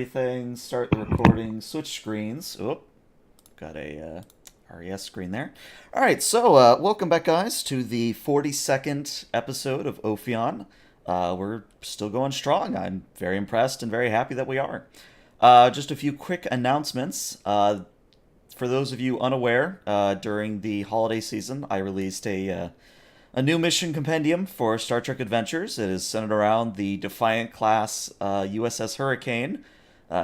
everything. Start the recording. Switch screens. Oh, got a RES screen there. All right, so welcome back, guys, to the 42nd episode of Ophion. We're still going strong. I'm very impressed and very happy that we are. Just a few quick announcements. For those of you unaware, during the holiday season, I released a new mission compendium for Star Trek Adventures. It is centered around the Defiant class USS Hurricane.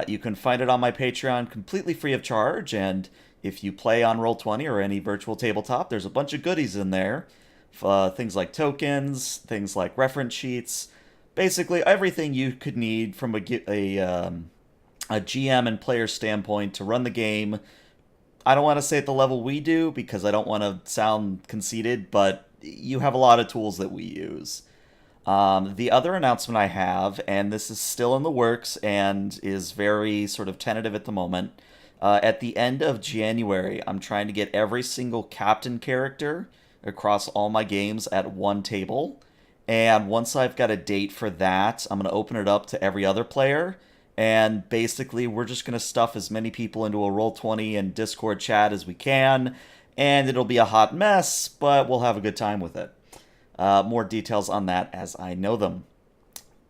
You can find it on my Patreon completely free of charge, and if you play on Roll20 or any virtual tabletop, there's a bunch of goodies in there. Things like tokens, things like reference sheets, basically everything you could need from a GM and player standpoint to run the game. I don't want to say at the level we do because I don't want to sound conceited, but you have a lot of tools that we use. The other announcement I have, and this is still in the works and is very sort of tentative at the moment, at the end of January, I'm trying to get every single captain character across all my games at one table. And once I've got a date for that, I'm going to open it up to every other player. And basically, we're just going to stuff as many people into a Roll20 and Discord chat as we can. And it'll be a hot mess, but we'll have a good time with it. More details on that as I know them.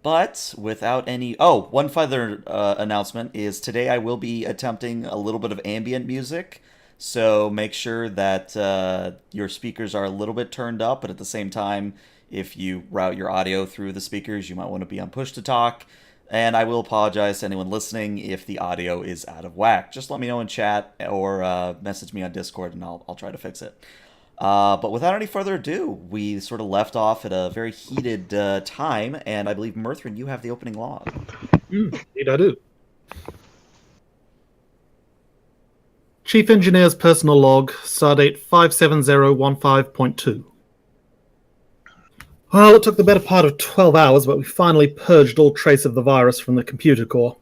But without any... Oh, one further announcement is today I will be attempting a little bit of ambient music. So make sure that your speakers are a little bit turned up, but at the same time, if you route your audio through the speakers, you might want to be on push to talk. And I will apologize to anyone listening if the audio is out of whack. Just let me know in chat or message me on Discord and I'll try to fix it. But without any further ado, we sort of left off at a very heated time, and I believe, Mirthrin, you have the opening log. Indeed I do. Chief Engineer's Personal Log, Stardate 57015.2. Well, it took the better part of 12 hours, but we finally purged all trace of the virus from the computer core.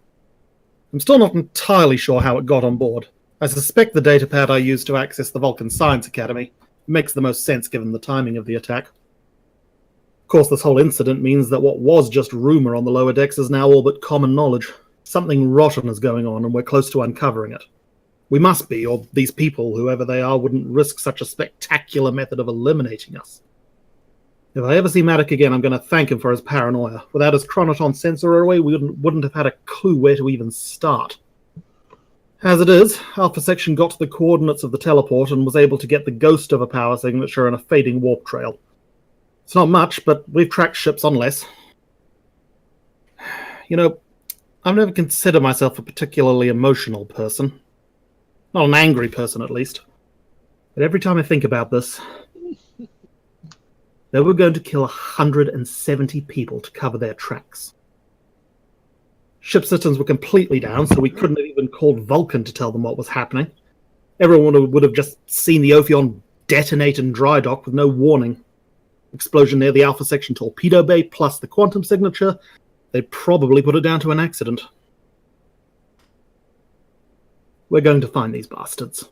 I'm still not entirely sure how it got on board. I suspect the datapad I used to access the Vulcan Science Academy makes the most sense given the timing of the attack. Of course, this whole incident means that what was just rumor on the lower decks is now all but common knowledge. Something rotten is going on, and we're close to uncovering it. We must be, or these people, whoever they are, wouldn't risk such a spectacular method of eliminating us. If I ever see Maddock again, I'm going to thank him for his paranoia. Without his chronoton sensor array, we wouldn't have had a clue where to even start. As it is, Alpha Section got to the coordinates of the teleport and was able to get the ghost of a power signature and a fading warp trail. It's not much, but we've tracked ships on less. You know, I've never considered myself a particularly emotional person. Not an angry person, at least. But every time I think about this, they were going to kill 170 people to cover their tracks. Ship systems were completely down, so we couldn't have even called Vulcan to tell them what was happening. Everyone would have just seen the Ophion detonate in dry dock with no warning. Explosion near the Alpha Section torpedo bay, plus the quantum signature, they'd probably put it down to an accident. We're going to find these bastards.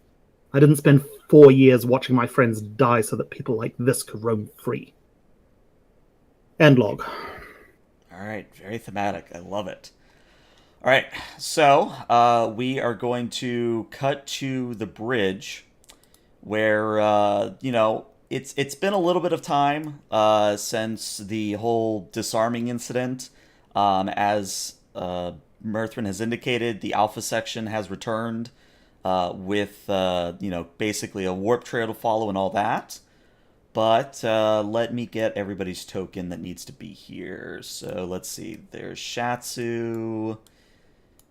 I didn't spend 4 years watching my friends die so that people like this could roam free. End log. All right, very thematic. I love it. All right, so we are going to cut to the bridge where, it's been a little bit of time since the whole disarming incident. As Mirthrin has indicated, the Alpha Section has returned with, basically a warp trail to follow and all that. But let me get everybody's token that needs to be here. So let's see. There's Shatsu.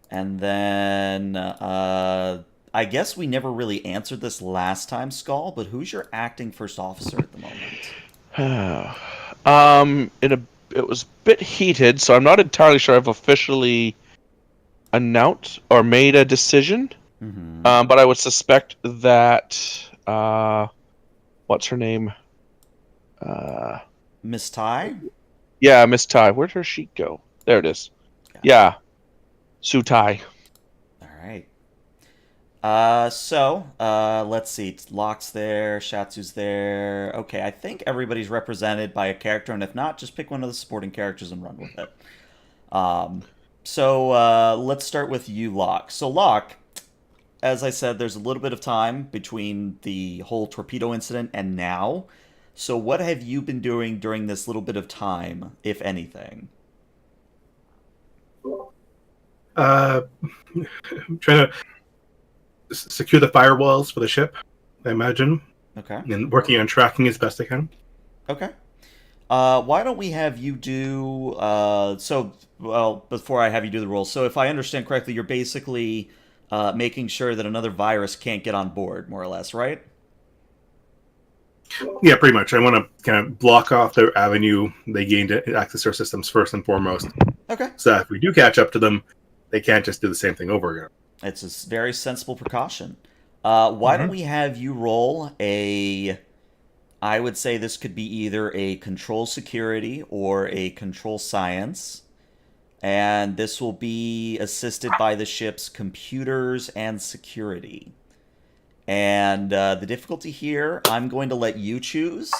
And then I guess we never really answered this last time, Skull, but who's your acting first officer at the moment? It was a bit heated, so I'm not entirely sure I've officially announced or made a decision. Mm-hmm. But I would suspect that what's her name? Miss Ty? Yeah, Miss Ty. Where'd her sheet go? There it is. Yeah. Su Tai. All right. Let's see. Locke's there. Shatsu's there. Okay, I think everybody's represented by a character, and if not, just pick one of the supporting characters and run with it. So let's start with you, Locke. So Locke, as I said, there's a little bit of time between the whole torpedo incident and now. So what have you been doing during this little bit of time, if anything? Uh, I'm trying to secure the firewalls for the ship, I imagine, Okay. and working on tracking as best I can. Okay. Why don't we have you do well, before I have you do the rules, so if I understand correctly, you're basically making sure that another virus can't get on board, more or less, right? Yeah, pretty much. I want to kind of block off the avenue they gain to access our systems first and foremost. Okay. So if we do catch up to them, they can't just do the same thing over again. It's a very sensible precaution. Why don't we have you roll a... I would say this could be either a control security or a control science. And this will be assisted by the ship's computers and security. And the difficulty here, I'm going to let you choose.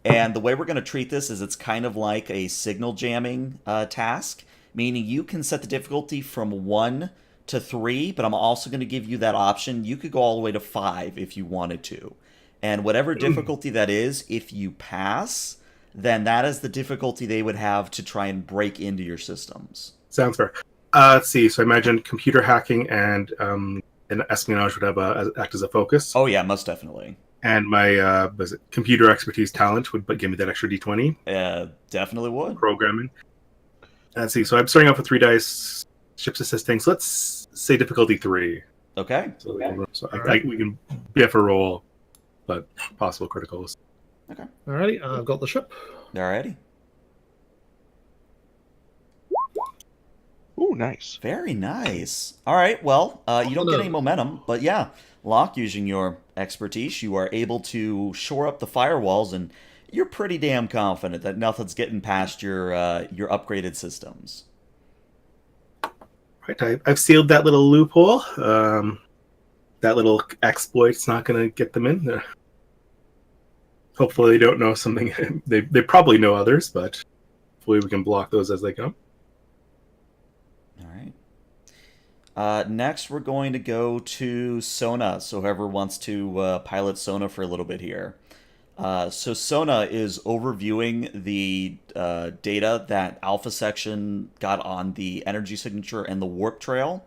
And the way we're going to treat this is it's kind of like a signal jamming task, meaning you can set the difficulty from 1 to 3, but I'm also going to give you that option. You could go all the way to 5 if you wanted to. And whatever difficulty that is, if you pass, then that is the difficulty they would have to try and break into your systems. Sounds fair. Let's see. So I imagine computer hacking and espionage would have act as a focus. Oh yeah, most definitely. And my computer expertise talent would give me that extra d20. Definitely would. Programming. Let's see. So I'm starting off with 3 dice, ships assisting. So let's say difficulty 3. Okay. So we can BF a roll, but possible criticals. Okay. Alrighty, I've got the ship. Alrighty. Ooh, nice. Very nice. All right, well, you don't get any momentum, but yeah, Locke, using your expertise, you are able to shore up the firewalls, and you're pretty damn confident that nothing's getting past your upgraded systems. Right, I've sealed that little loophole. That little exploit's not going to get them in there. Hopefully they don't know something. They probably know others, but hopefully we can block those as they come. All right. Next, we're going to go to Sona. So whoever wants to pilot Sona for a little bit here. So Sona is overviewing the data that Alpha Section got on the energy signature and the warp trail.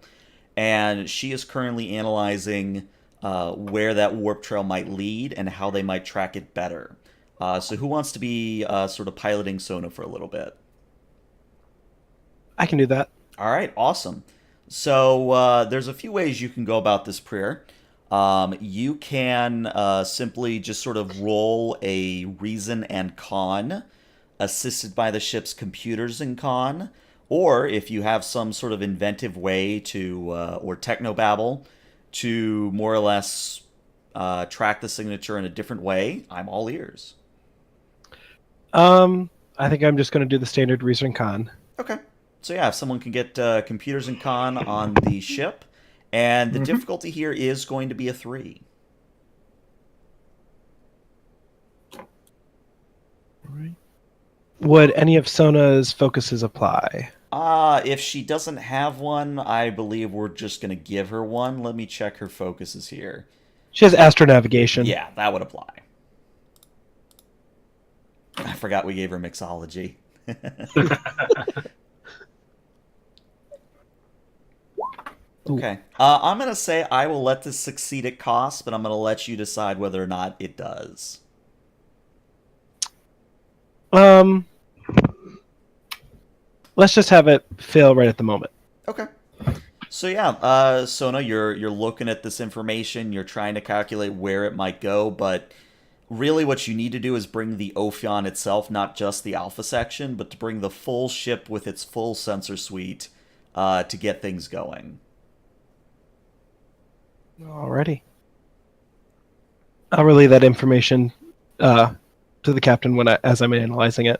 And she is currently analyzing where that warp trail might lead and how they might track it better. So who wants to be sort of piloting Sona for a little bit? I can do that. All right, awesome. So there's a few ways you can go about this prayer. You can simply just sort of roll a reason and con, assisted by the ship's computers and con, or if you have some sort of inventive way to, or technobabble, to more or less track the signature in a different way, I'm all ears. I think I'm just going to do the standard reason and con. Okay. So yeah, if someone can get computers and con on the ship, and the difficulty here is going to be a 3. Right. Would any of Sona's focuses apply? If she doesn't have one, I believe we're just going to give her one. Let me check her focuses here. She has astronavigation. Yeah, that would apply. I forgot we gave her mixology. Okay. I'm going to say I will let this succeed at cost, but I'm going to let you decide whether or not it does. Let's just have it fail right at the moment. Okay. So yeah, Sona, you're looking at this information, you're trying to calculate where it might go, but really what you need to do is bring the Ophion itself, not just the Alpha section, but to bring the full ship with its full sensor suite to get things going. Alrighty. I'll relay that information to the captain as I'm analyzing it.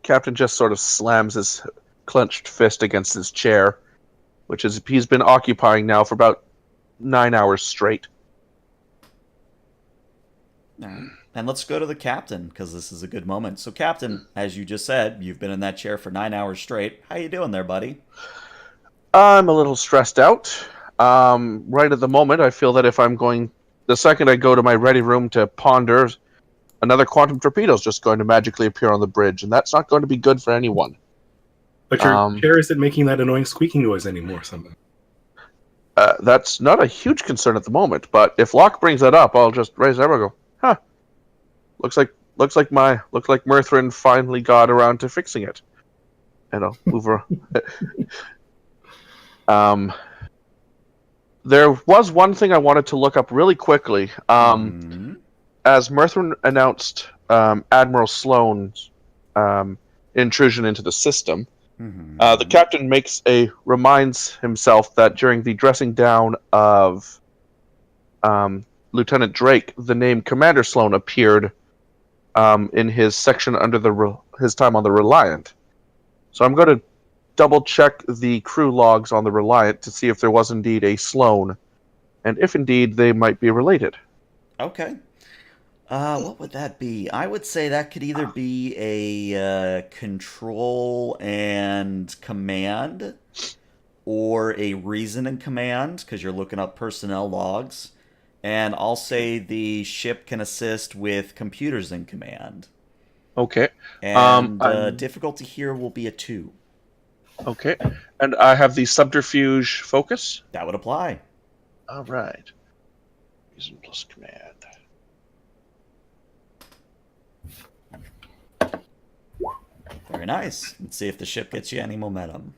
Captain just sort of slams his clenched fist against his chair, which is he's been occupying now for about 9 hours straight. All right. And let's go to the captain, because this is a good moment. So, Captain, as you just said, you've been in that chair for 9 hours straight. How you doing there, buddy? I'm a little stressed out. Right at the moment, I feel that if I'm going, the second I go to my ready room to ponder, another quantum torpedo is just going to magically appear on the bridge, and that's not going to be good for anyone. But your chair isn't making that annoying squeaking noise anymore. Something. That's not a huge concern at the moment, but if Locke brings that up, I'll just raise that and go, huh. Looks like Mirthrin finally got around to fixing it. And I'll move her. There was one thing I wanted to look up really quickly. As Mirthrin announced Admiral Sloane's intrusion into the system, the captain reminds himself that during the dressing down of Lieutenant Drake, the name Commander Sloane appeared in his section under his time on the Reliant. So I'm going to double check the crew logs on the Reliant to see if there was indeed a Sloane, and if indeed they might be related. Okay. What would that be? I would say that could either be a control and command, or a reason and command, because you're looking up personnel logs. And I'll say the ship can assist with computers in command. Okay. And difficulty here will be a 2. Okay. And I have the subterfuge focus. That would apply. All right. Reason plus command. Very nice. Let's see if the ship gets you any momentum.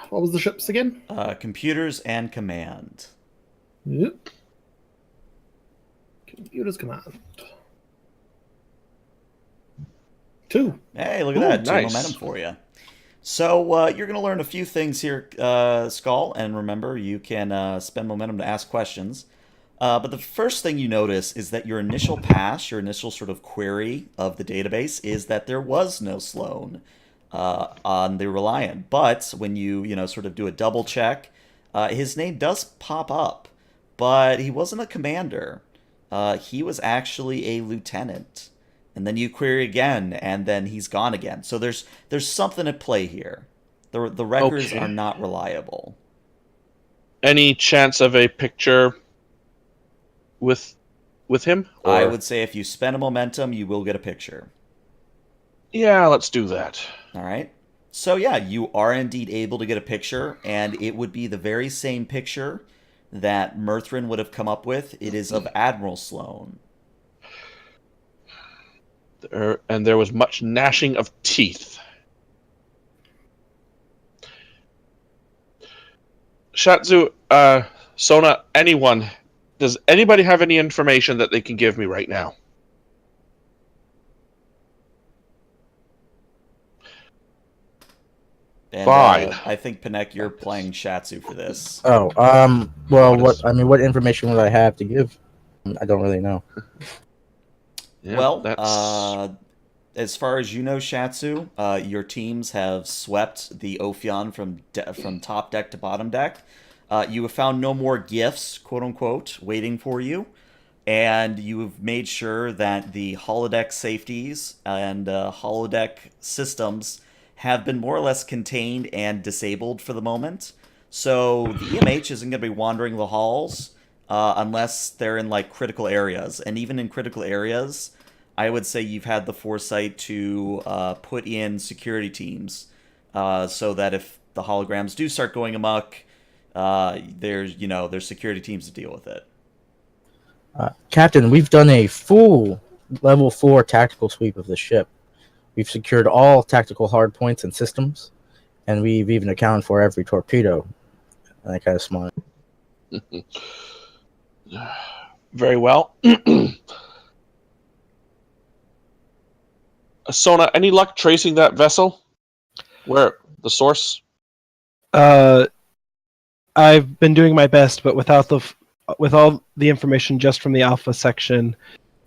What was the ships again? Computers and command. Yep. Computers command. 2. Hey, look at that. 2 nice. momentum for you. So you're going to learn a few things here, Skull, and remember, you can spend momentum to ask questions. But the first thing you notice is that your initial pass, your initial sort of query of the database, is that there was no Sloane on the Reliant. But when you sort of do a double check, his name does pop up, but he wasn't a commander. He was actually a lieutenant. And then you query again, and then he's gone again. So there's something at play here. The records are not reliable. Any chance of a picture with him? Or... I would say if you spend a momentum, you will get a picture. Yeah, let's do that. All right. So yeah, you are indeed able to get a picture, and it would be the very same picture that Mirthrin would have come up with. It is of Admiral Sloane. And there was much gnashing of teeth. Shatsu, Sona, anyone, does anybody have any information that they can give me right now? And, Fine. I think, Panek, you're playing Shatsu for this. Oh, well, what information would I have to give? I don't really know. Yeah, well, as far as you know, Shatsu, your teams have swept the Ophion from top deck to bottom deck. You have found no more gifts, quote unquote, waiting for you, and you have made sure that the holodeck safeties and holodeck systems have been more or less contained and disabled for the moment. So the EMH isn't going to be wandering the halls unless they're in like critical areas, and even in critical areas, I would say you've had the foresight to put in security teams so that if the holograms do start going amok, there's security teams to deal with it. Captain, we've done a full level 4 tactical sweep of the ship. We've secured all tactical hardpoints and systems, and we've even accounted for every torpedo. And I kind of smiled. Very well. Sona, any luck tracing that vessel? Where the source? I've been doing my best, but with all the information just from the alpha section,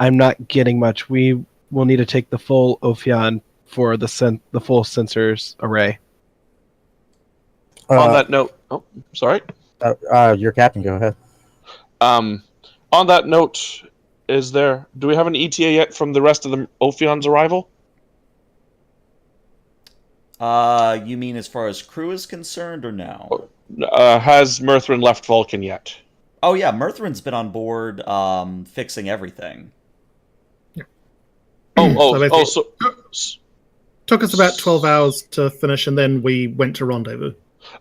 I'm not getting much. We will need to take the full Ophion for the full sensors array. On that note, sorry. Your captain, go ahead. On that note, do we have an ETA yet from the rest of the Ophion's arrival? You mean as far as crew is concerned, or no? Has Murthrin left Vulcan yet? Oh yeah, Murthrin's been on board, fixing everything. So Took us about 12 hours to finish, and then we went to rendezvous.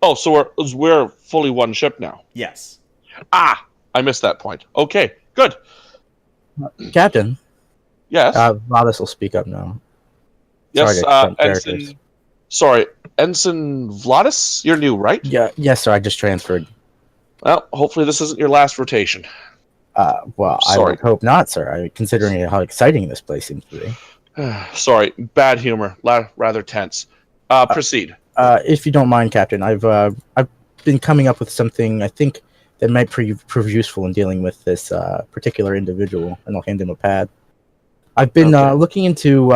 Oh, so we're fully one ship now. Yes. Ah, I missed that point. Okay, good. Captain. Yes. Vladis will speak up now. Yes, Sorry, Ensign. Sorry, Ensign Vladis. You're new, right? Yeah. Yes, sir. I just transferred. Well, hopefully this isn't your last rotation. Well, I Sorry. would hope not, sir. Considering how exciting this place seems to be. Sorry, bad humor. Rather tense. Proceed. If you don't mind, Captain, I've been coming up with something I think that might prove useful in dealing with this particular individual, and I'll hand him a pad. I've been looking into.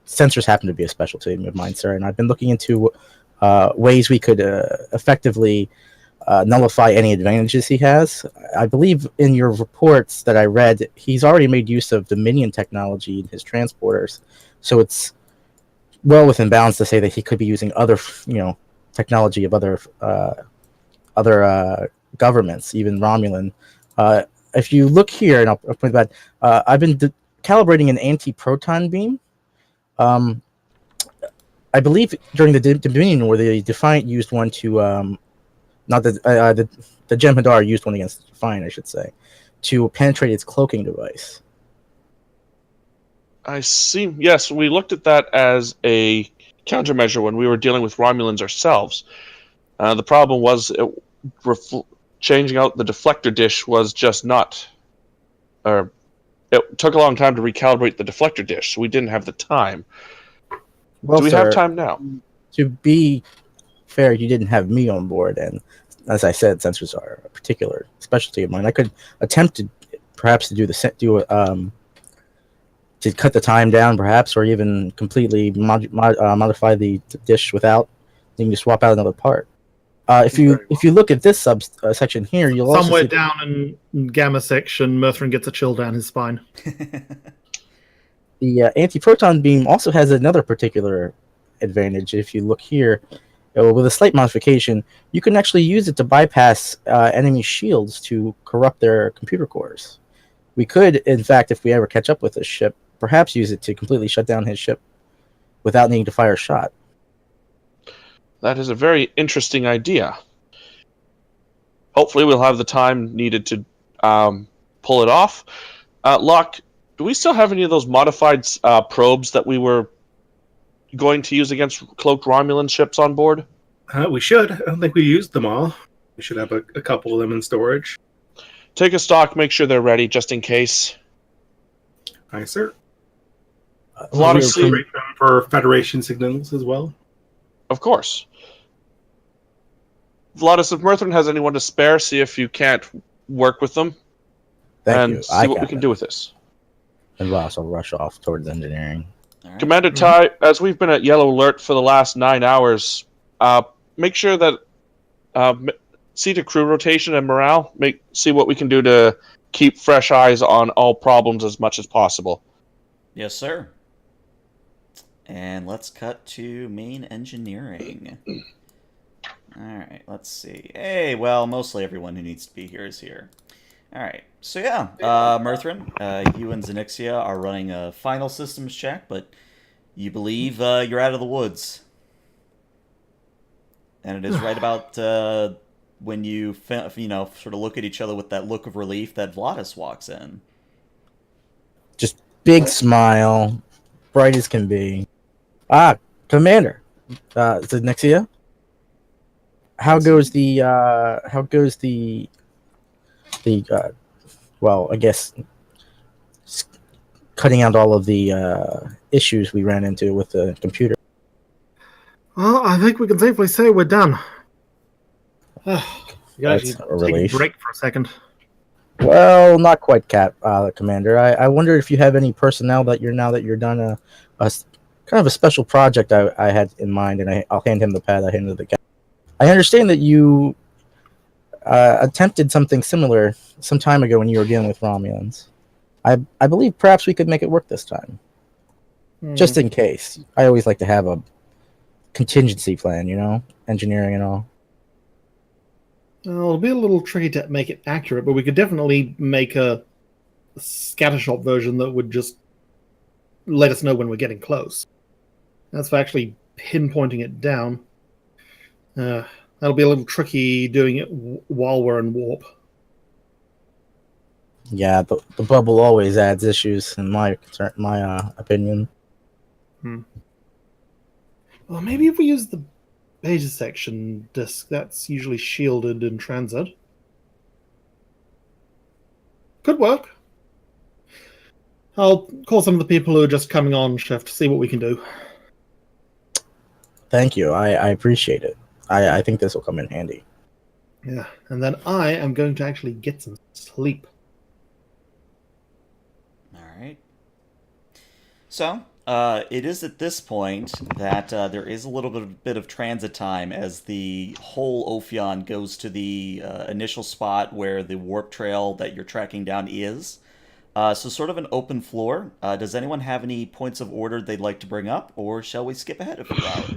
Sensors happen to be a specialty of mine, sir, and I've been looking into ways we could effectively nullify any advantages he has. I believe in your reports that I read, he's already made use of Dominion technology in his transporters, so it's well within bounds to say that he could be using other, technology of other governments, even Romulan. If you look here, and I'll point that, I've been calibrating an anti-proton beam. I believe during the Dominion War, the Defiant used one to, not the Jem'Hadar used one against the Defiant, I should say, to penetrate its cloaking device. I see. Yes, we looked at that as a countermeasure when we were dealing with Romulans ourselves. The problem was changing out the deflector dish was just not, or it took a long time to recalibrate the deflector dish, so we didn't have the time. Well, do we have time now? To be fair, you didn't have me on board, and as I said, sensors are a particular specialty of mine. I could attempt to perhaps to to cut the time down, perhaps, or even completely modify the dish without needing to swap out another part. If you look at this section here, you'll somewhere also see down in Gamma section, Murthrin gets a chill down his spine. the anti-proton beam also has another particular advantage. If you look here, with a slight modification, you can actually use it to bypass enemy shields to corrupt their computer cores. We could, in fact, if we ever catch up with this ship, perhaps use it to completely shut down his ship without needing to fire a shot. That is a very interesting idea. Hopefully we'll have the time needed to pull it off. Locke, do we still have any of those modified probes that we were going to use against cloaked Romulan ships on board? We should. I don't think we used them all. We should have a couple of them in storage. Take a stock, make sure they're ready, just in case. Aye, sir. A lot of them for Federation signals as well. Of course. Vladis, if Murthrin has anyone to spare, see if you can't work with them. Thank you. See what we can do with this. And we'll also rush off towards engineering. Right. Commander Ty, as we've been at Yellow Alert for the last 9 hours, make sure that see to crew rotation and morale. See what we can do to keep fresh eyes on all problems as much as possible. Yes, sir. And let's cut to main engineering. Alright, let's see. Hey, well, mostly everyone who needs to be here is here. Alright, so yeah, Murthrin, you and Xenixia are running a final systems check, but you believe you're out of the woods. And it is right about when you, sort of look at each other with that look of relief that Vladis walks in. Just big smile, bright as can be. Commander, Xenixia? How goes the well, I guess cutting out all of the issues we ran into with the computer? Well, I think we can safely say we're done. That's a relief. Take a break for a second. Well, not quite, Commander. I wonder if you have any personnel that you're done a kind of a special project I had in mind, and I'll hand him the pad. I handed the guy. I understand that you attempted something similar some time ago when you were dealing with Romulans. I believe perhaps we could make it work this time. Just in case. I always like to have a contingency plan, engineering and all. Well, it'll be a little tricky to make it accurate, but we could definitely make a scattershot version that would just let us know when we're getting close. That's for actually pinpointing it down. That'll be a little tricky doing it while we're in warp. Yeah, the bubble always adds issues in my opinion. Well, maybe if we use the beta section disk, that's usually shielded in transit. Could work. I'll call some of the people who are just coming on shift, see what we can do. Thank you. I appreciate it. I think this will come in handy. Yeah, and then I am going to actually get some sleep. Alright. So, it is at this point that there is a little bit of transit time as the whole Ophion goes to the initial spot where the warp trail that you're tracking down is. So sort of an open floor. Does anyone have any points of order they'd like to bring up, or shall we skip ahead a few hours?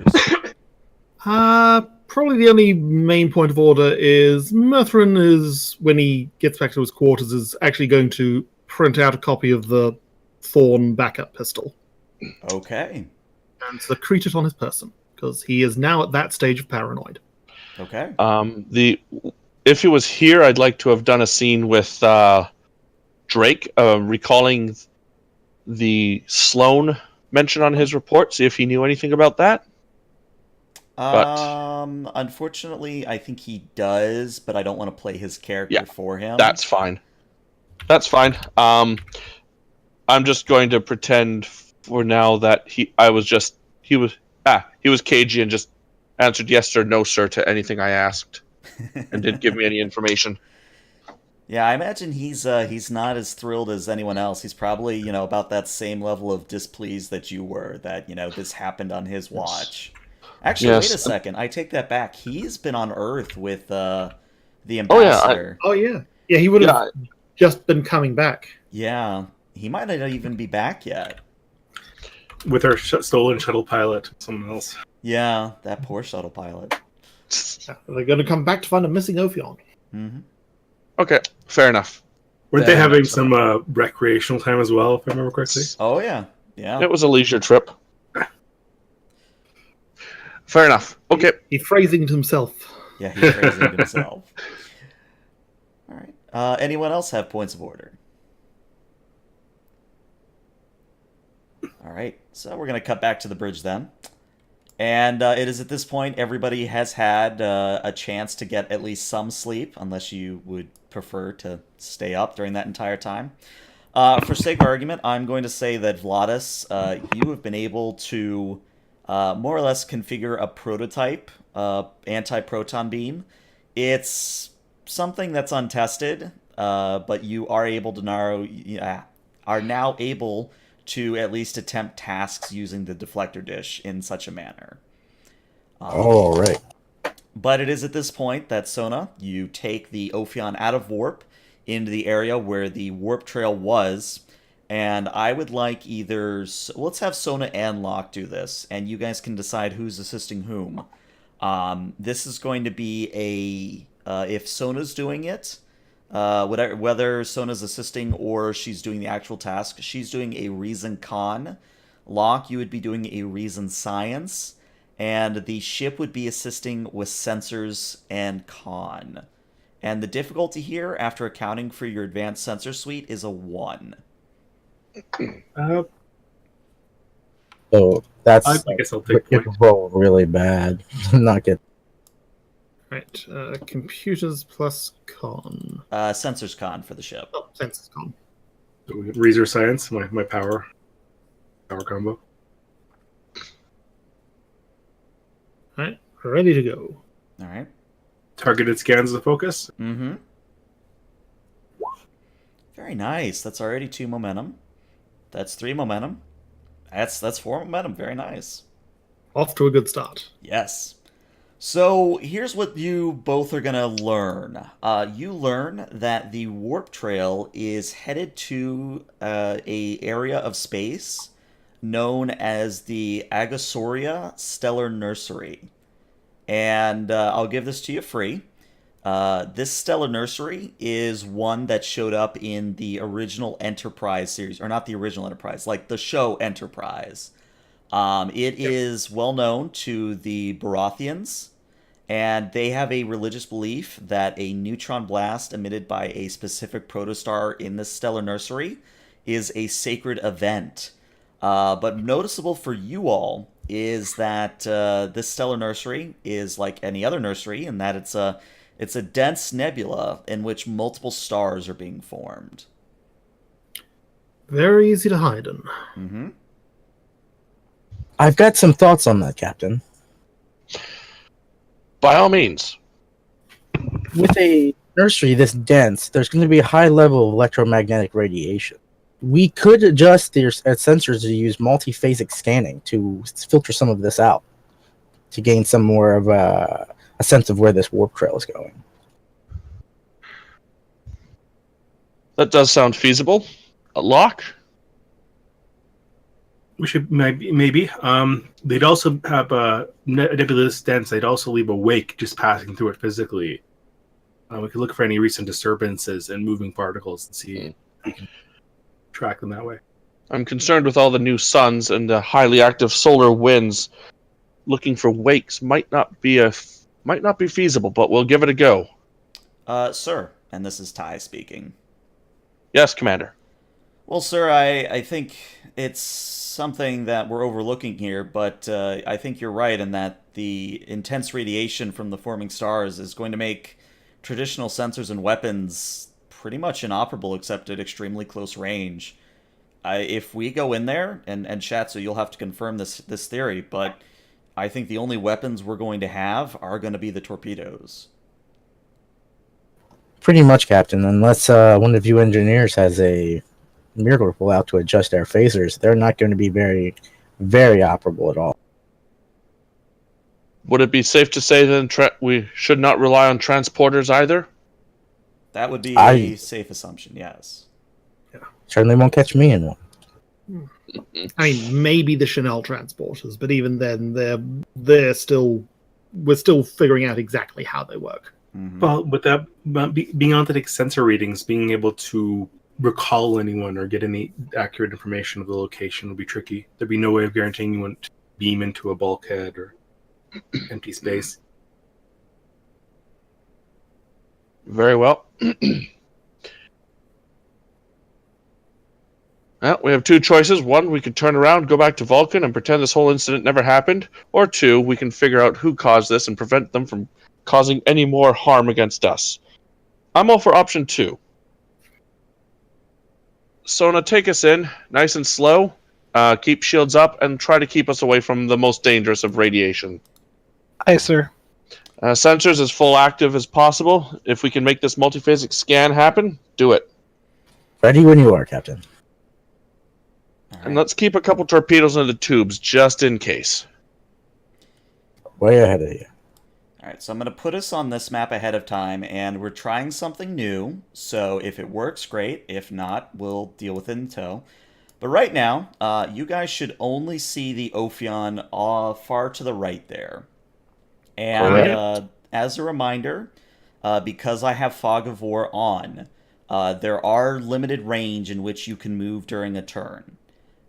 Probably the only main point of order is Murthrin is, when he gets back to his quarters, is actually going to print out a copy of the Thorn backup pistol. Okay. And secrete it on his person, because he is now at that stage of paranoid. Okay. If he was here, I'd like to have done a scene with Drake, recalling the Sloan mention on his report, see if he knew anything about that. Unfortunately, I think he does, but I don't want to play his character for him. That's fine. I'm just going to pretend for now that he was cagey and just answered yes or no, sir, to anything I asked, and didn't give me any information. Yeah, I imagine he's not as thrilled as anyone else. He's probably, about that same level of displeased that you were, that, this happened on his watch. Actually, Yes. Wait a second. I take that back. He's been on Earth with the ambassador. Yeah, he would have just been coming back. Yeah, he might not even be back yet. With our stolen shuttle pilot, someone else. Yeah, that poor shuttle pilot. They're going to come back to find a missing Ophion. Mm-hmm. Okay, fair enough. Weren't they having some recreational time as well, if I remember correctly? Oh, yeah. Yeah. It was a leisure trip. Fair enough. Okay. He phrasing it himself. Yeah, he's phrasing it himself. All right. Anyone else have points of order? All right. So we're going to cut back to the bridge then. And it is at this point everybody has had a chance to get at least some sleep, unless you would prefer to stay up during that entire time. For sake of argument, I'm going to say that Vladis, you have been able to more or less configure a prototype anti-proton beam. It's something that's untested, but you are able to are now able to at least attempt tasks using the deflector dish in such a manner. All right. But it is at this point that Sona, you take the Ophion out of warp into the area where the warp trail was, and I would like let's have Sona and Locke do this, and you guys can decide who's assisting whom. This is going to be if Sona's doing it, whether Sona's assisting or she's doing the actual task, she's doing a reason con. Locke, you would be doing a reason science, and the ship would be assisting with sensors and con. And the difficulty here, after accounting for your advanced sensor suite, is a 1. So that's I guess I'll take it points. roll really bad. Not good. Right. Computers plus con. Sensors con for the ship. Oh, sensors con. Reaser science, my power combo. Alright, ready to go. All right. Targeted scans as a focus. Mm-hmm. Very nice. That's already 2 momentum. That's 3 momentum. That's 4 momentum. Very nice. Off to a good start. Yes. So here's what you both are gonna learn. You learn that the warp trail is headed to a area of space known as the Agasauria Stellar Nursery, and I'll give this to you free. This stellar nursery is one that showed up in the original Enterprise series, or not the original Enterprise, like the show Enterprise. It is well known to the Baratheons, and they have a religious belief that a neutron blast emitted by a specific protostar in this stellar nursery is a sacred event. But noticeable for you all is that this stellar nursery is like any other nursery in that it's a dense nebula in which multiple stars are being formed. Very easy to hide in. Mm-hmm. I've got some thoughts on that, Captain. By all means. With a nursery this dense, there's going to be a high level of electromagnetic radiation. We could adjust their sensors to use multiphasic scanning to filter some of this out, to gain some more of a sense of where this warp trail is going. That does sound feasible. A lock? We should maybe. They'd also have a nebulous dense. They'd also leave a wake just passing through it physically. We could look for any recent disturbances and moving particles and see if we can track them that way. I'm concerned with all the new suns and the highly active solar winds. Looking for wakes might not be feasible, but we'll give it a go. Sir, and this is Ty speaking. Yes, Commander. Well, sir, I think it's something that we're overlooking here, but I think you're right in that the intense radiation from the forming stars is going to make traditional sensors and weapons pretty much inoperable except at extremely close range. If we go in there, and Shatsu, you'll have to confirm this theory, but I think the only weapons we're going to have are going to be the torpedoes. Pretty much, Captain. Unless one of you engineers has a miracle pull out to adjust our phasers, they're not going to be very, very operable at all. Would it be safe to say then we should not rely on transporters either? That would be a safe assumption, yes. Certainly won't catch me in one. I mean, maybe the Chanel transporters, but even then, we're still figuring out exactly how they work. Mm-hmm. Well, with that, being able to take sensor readings, being able to recall anyone or get any accurate information of the location would be tricky. There'd be no way of guaranteeing anyone to beam into a bulkhead or empty space. Very well. Well, we have two choices. One, we could turn around, go back to Vulcan, and pretend this whole incident never happened. Or two, we can figure out who caused this and prevent them from causing any more harm against us. I'm all for option 2. Sona, take us in, nice and slow. Keep shields up, and try to keep us away from the most dangerous of radiation. Aye, sir. Sensors as full active as possible. If we can make this multiphasic scan happen, do it. Ready when you are, Captain. Right. And let's keep a couple torpedoes in the tubes, just in case. Way ahead of you. Alright, so I'm going to put us on this map ahead of time, and we're trying something new, so if it works, great. If not, we'll deal with it in tow. But right now, you guys should only see the Ophion far to the right there. And as a reminder, because I have Fog of War on, there are limited range in which you can move during a turn.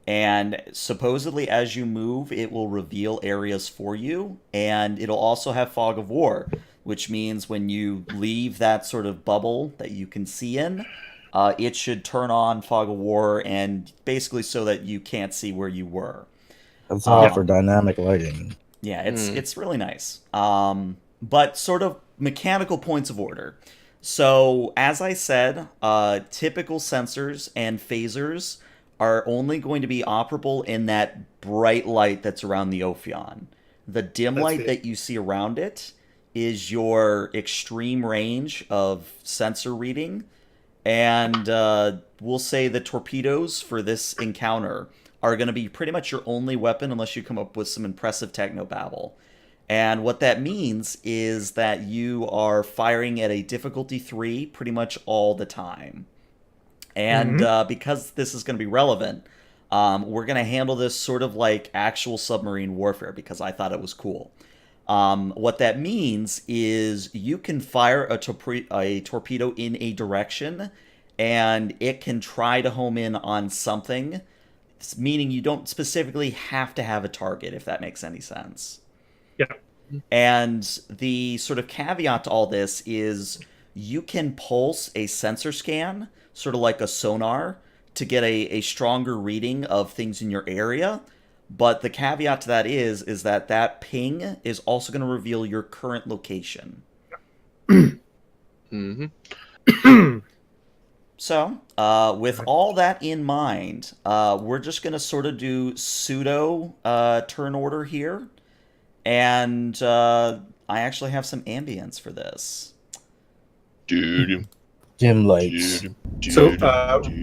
And supposedly as you move, it will reveal areas for you, and it'll also have Fog of War, which means when you leave that sort of bubble that you can see in, it should turn on Fog of War, and basically so that you can't see where you were. That's all for dynamic lighting. Yeah, it's really nice. But sort of mechanical points of order. So, as I said, typical sensors and phasers are only going to be operable in that bright light that's around the Ophion. The dim light that you see around it is your extreme range of sensor reading, and we'll say the torpedoes for this encounter are going to be pretty much your only weapon unless you come up with some impressive technobabble. And what that means is that you are firing at a difficulty 3 pretty much all the time. And because this is going to be relevant, we're going to handle this sort of like actual submarine warfare because I thought it was cool. What that means is you can fire a torpedo in a direction, and it can try to home in on something, meaning you don't specifically have to have a target, if that makes any sense. Yeah. And the sort of caveat to all this is you can pulse a sensor scan, sort of like a sonar, to get a stronger reading of things in your area. But the caveat to that is that ping is also going to reveal your current location. Mm-hmm. So, with all that in mind, we're just going to sort of do pseudo turn order here. And I actually have some ambience for this. Dude. Dim lights. So,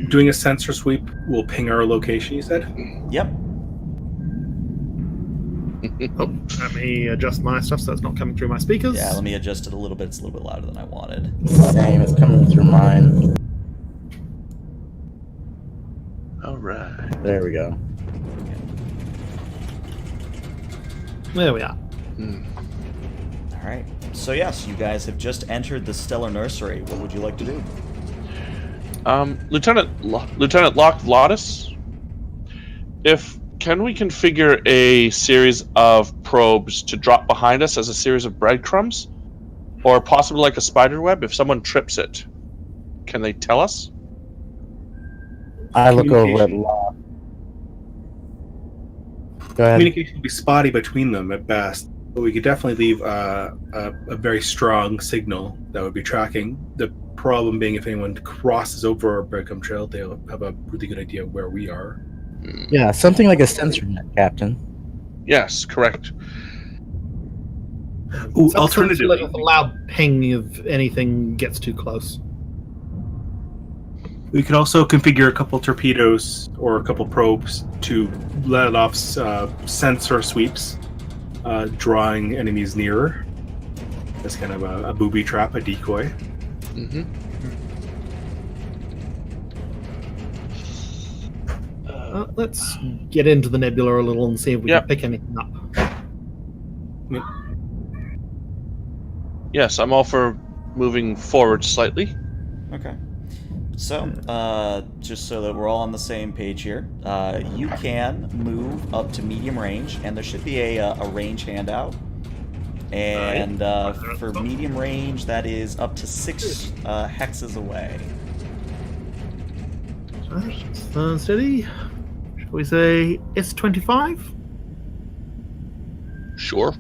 doing a sensor sweep will ping our location, you said? Yep. Oh, let me adjust my stuff so it's not coming through my speakers. Yeah, let me adjust it a little bit. It's a little bit louder than I wanted. Same, it's coming through mine. All right. There we go. There we are. All right. So yes, you guys have just entered the Stellar Nursery. What would you like to do? Lieutenant Locke Vladis, can we configure a series of probes to drop behind us as a series of breadcrumbs, or possibly like a spider web? If someone trips it, can they tell us? I look over at Communication. Law. Go ahead. Communication will be spotty between them at best, but we could definitely leave a very strong signal that would be tracking. The problem being, if anyone crosses over our breadcrumb trail, they'll have a really good idea of where we are. Yeah, something like a sensor net, Captain. Yes, correct. Ooh, Some alternatively, sort of a loud ping if anything gets too close. we could also configure a couple torpedoes or a couple probes to let off sensor sweeps, drawing enemies nearer. That's kind of a booby trap, a decoy. Mm-hmm. Let's get into the nebula a little and see if we Yep. can pick anything up. Yes, I'm all for moving forward slightly. Okay. So, just so that we're all on the same page here, you can move up to medium range, and there should be a range handout. And for medium range, that is up to 6 hexes away. Alright, steady. Shall we say S25? Sure.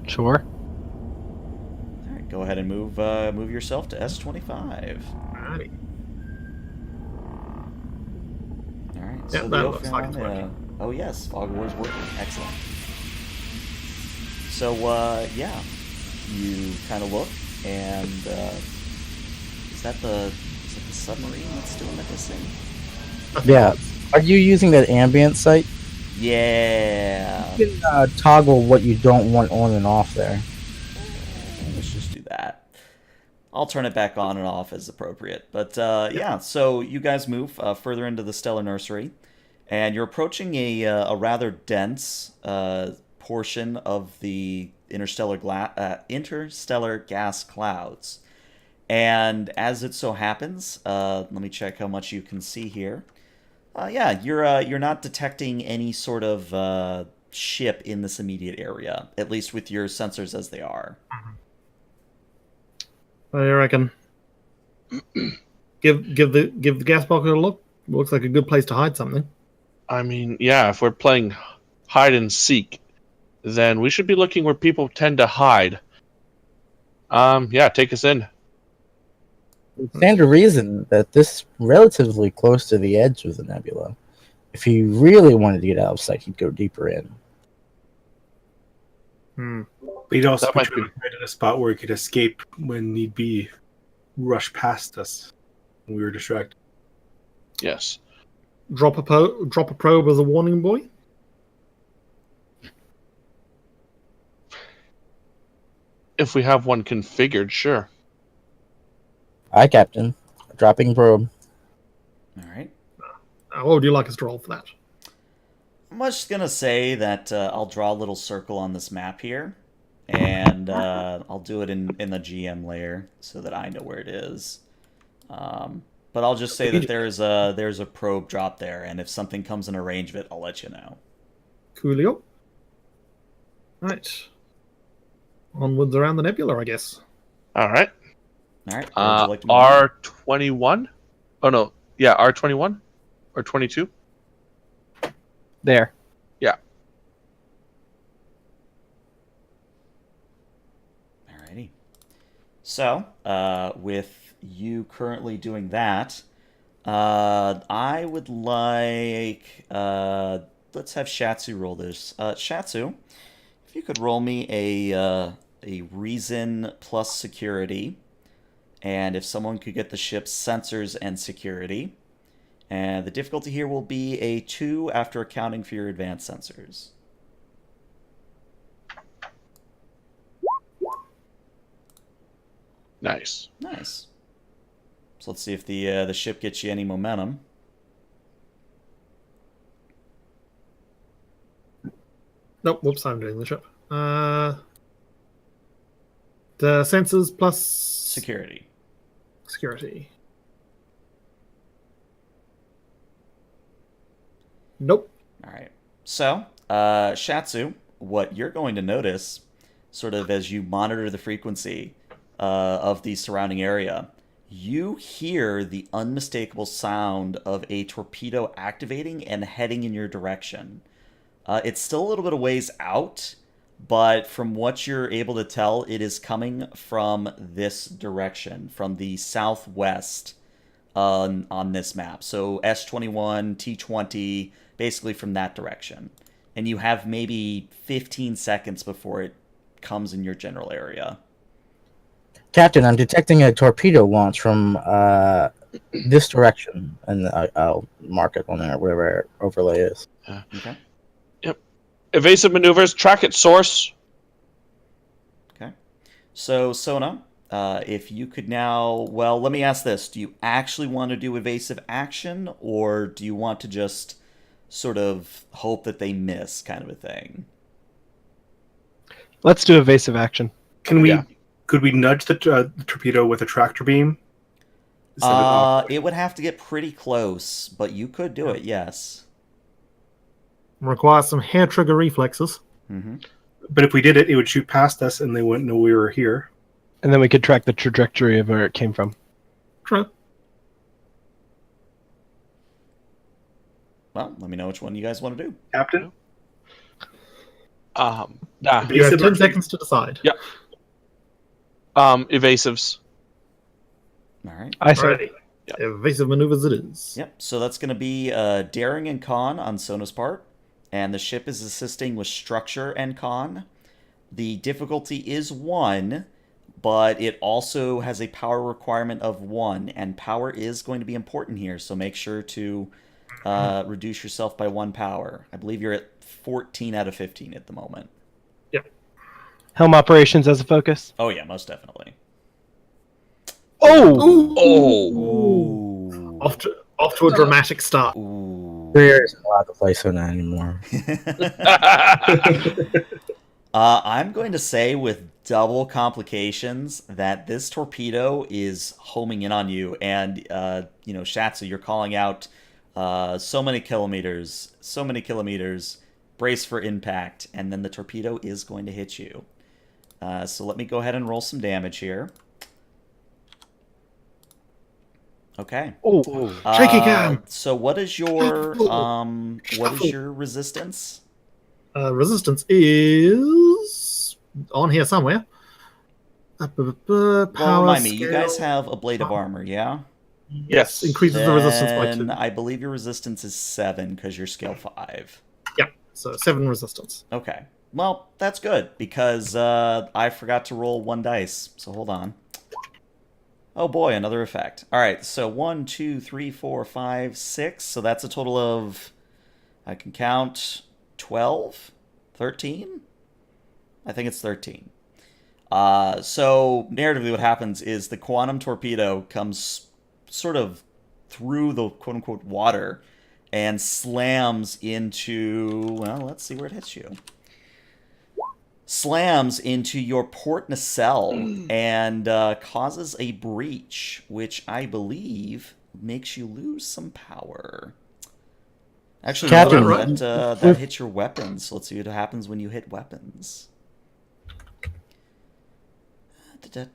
Sure. All right, go ahead and move yourself to S25. Alrighty. All right. Yeah, so that the looks like it's Ophion, working. oh yes, Fog War's working. Excellent. So yeah, you kind of look, and is that the submarine that's doing the hissing? Yeah. Are you using that ambient sight? Yeah. You can toggle what you don't want on and off there. Let's just do that. I'll turn it back on and off as appropriate. But yeah, so you guys move further into the Stellar Nursery, and you're approaching a rather dense portion of the interstellar gas clouds. And as it so happens, let me check how much you can see here. Yeah, you're not detecting any sort of ship in this immediate area, at least with your sensors as they are. What do you reckon? give the gas pocket a look. Looks like a good place to hide something. I mean, yeah, if we're playing hide and seek, then we should be looking where people tend to hide. Yeah, take us in. Stand to reason that this is relatively close to the edge of the nebula. If he really wanted to get out of sight, he'd go deeper in. But he'd also That put might you right in a spot where he could escape when need be, rush past us when we were distracted. Yes. Drop a probe as a warning buoy. If we have one configured, sure. Aye, Captain. Dropping probe. All right. What would you like us to roll for that? I'm just gonna say that I'll draw a little circle on this map here, and I'll do it in the GM layer so that I know where it is. But I'll just say that there's a probe drop there, and if something comes in a range of it, I'll let you know. Coolio. Right. Onwards around the nebula, I guess. All right. All right. Where would you like to move on? R21. Oh no, yeah, R21 or 22. There. Yeah. Alrighty. So, with you currently doing that, I would like let's have Shatsu roll this. Shatsu, if you could roll me a reason plus security, and if someone could get the ship's sensors and security, and the difficulty here will be a 2 after accounting for your advanced sensors. Nice. Nice. So let's see if the ship gets you any momentum. Nope, whoops, I'm doing the ship. The sensors plus Security. security. Nope. All right. So, Shatsu, what you're going to notice, sort of as you monitor the frequency of the surrounding area, you hear the unmistakable sound of a torpedo activating and heading in your direction. It's still a little bit of ways out, but from what you're able to tell, it is coming from this direction, from the southwest on this map. So S21, T20, basically from that direction. And you have maybe 15 seconds before it comes in your general area. Captain, I'm detecting a torpedo launch from this direction, and I'll mark it on there, wherever overlay is. Okay. Yep. Evasive maneuvers. Track its source. Okay. So, Sona, if you could now... Well, let me ask this. Do you actually want to do evasive action, or do you want to just sort of hope that they miss kind of a thing? Let's do evasive action. Could we nudge the torpedo with a tractor beam? Instead of- It would have to get pretty close, but you could do it, yes. Requires some hair trigger reflexes. Mm-hmm. But if we did it, it would shoot past us, and they wouldn't know we were here. And then we could track the trajectory of where it came from. True. Well, let me know which one you guys want to do. Captain? You have Evasive 10 action. seconds to decide. Yeah. Evasives. All right. I say Alrighty. Evasive maneuvers it is. Yep. So that's going to be daring and con on Sona's part, and the ship is assisting with structure and con. The difficulty is 1, but it also has a power requirement of 1, and power is going to be important here. So make sure to reduce yourself by 1 power. I believe you're at 14 out of 15 at the moment. helm operations as a focus. Oh yeah, most definitely. Oh! Ooh. Off to a dramatic start. Ooh. Career isn't allowed to play Sona anymore. I'm going to say with double complications that this torpedo is homing in on you, and Shatsu, you're calling out so many kilometers, brace for impact, and then the torpedo is going to hit you. So let me go ahead and roll some damage here. Okay. Oh! Shaky cam. So what is your resistance? Resistance is on here somewhere. Power Well, remind me, you scale. guys have a blade of armor, yeah? Yes. Increases the resistance by Then 2. I believe your resistance is 7 because you're scale 5. Yeah, so 7 resistance. Okay. Well, that's good because I forgot to roll 1 dice. So hold on. Oh boy, another effect. All right, so 1, 2, 3, 4, 5, 6. So that's a total of, I can count, 12, 13. I think it's 13. So narratively, what happens is the quantum torpedo comes sort of through the quote unquote water and slams into. Well, let's see where it hits you. Slams into your port nacelle and causes a breach, which I believe makes you lose some power. Actually, Captain, no, right? that hits your weapons. Let's see what happens when you hit weapons. The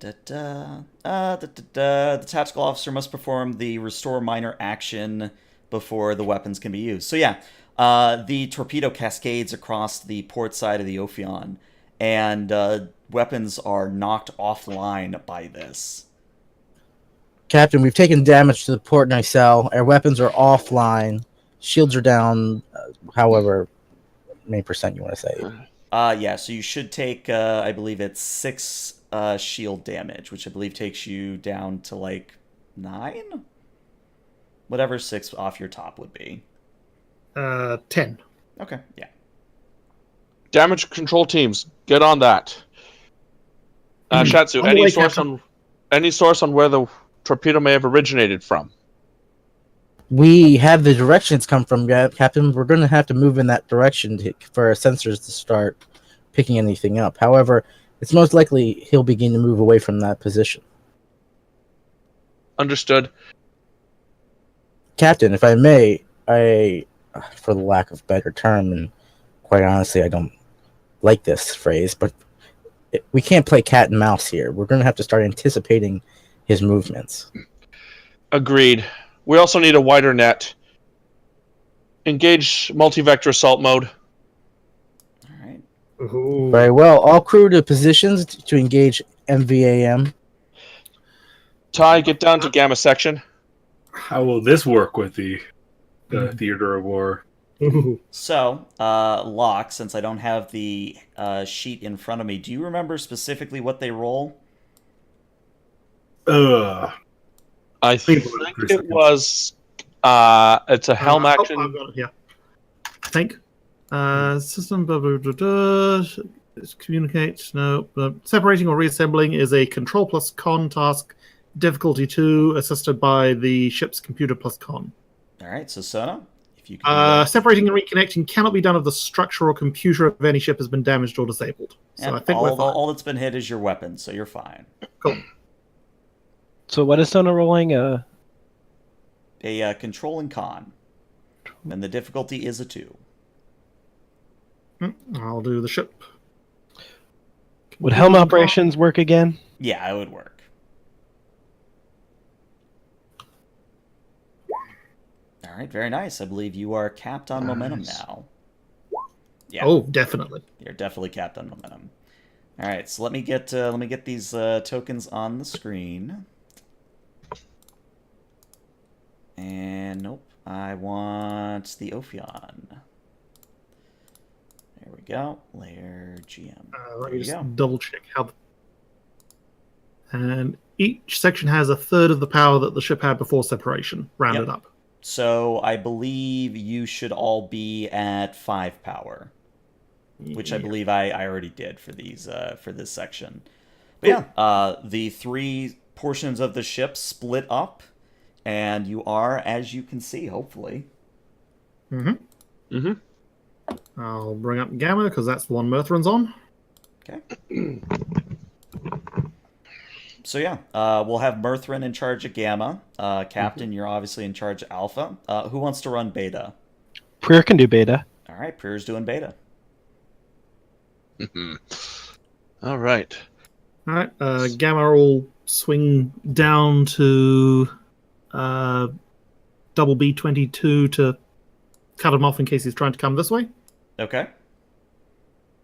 tactical officer must perform the restore minor action before the weapons can be used. So yeah, the torpedo cascades across the port side of the Ophion, and weapons are knocked offline by this. Captain, we've taken damage to the port nacelle. Our weapons are offline. Shields are down, however many percent you want to say. Yeah, so you should take, I believe it's 6 shield damage, which I believe takes you down to like 9? Whatever 6 off your top would be. 10. Okay, yeah. Damage control teams, get on that. Shatsu, On the way, Captain. any source on where the torpedo may have originated from? We have the direction it's come from, Captain. We're going to have to move in that direction for our sensors to start picking anything up. However, it's most likely he'll begin to move away from that position. Understood. Captain, if I may, for the lack of better term, and quite honestly, I don't like this phrase, but we can't play cat and mouse here. We're going to have to start anticipating his movements. Agreed. We also need a wider net. Engage multi-vector assault mode. All right. Ooh. Very well. All crew to positions to engage MVAM. Ty, get down to Gamma section. How will this work with the theater of war? Ooh. So, Locke, since I don't have the sheet in front of me, do you remember specifically what they roll? I think it was. It's a helm action. I've got it here. I think. System. Blah, blah, blah, blah. Communicate. No. Separating or reassembling is a control plus con task. Difficulty 2, assisted by the ship's computer plus con. All right, so Sona, if you can do that. Separating and reconnecting cannot be done if the structure or computer of any ship has been damaged or disabled. So And I think we're fine. all that's been hit is your weapon, so you're fine. Cool. So what is Sona rolling? A control and con, and the difficulty is a 2. I'll do the ship. Would helm operations work again? Yeah, it would work. All right, very nice. I believe you are capped on momentum now. Yeah. Oh, definitely. You're definitely capped on momentum. All right, so let me get these tokens on the screen. And nope, I want the Ophion. There we go. Layer GM. Let There me you just go. double check how. And each section has a third of the power that the ship had before separation, rounded Yep. up. So I believe you should all be at 5 power, which I believe I already did for these for this section. But yeah, the 3 portions of the ship split up, and you are, as you can see, hopefully. I'll bring up Gamma because that's the one Mirthrin's on. Okay. So yeah, we'll have Mirthrin in charge of Gamma. Captain, you're obviously in charge of Alpha. Who wants to run Beta? Prayer can do beta. All right, Prayer's doing Beta. All right. All right, Gamma will swing down to double B22 to cut him off in case he's trying to come this way. Okay.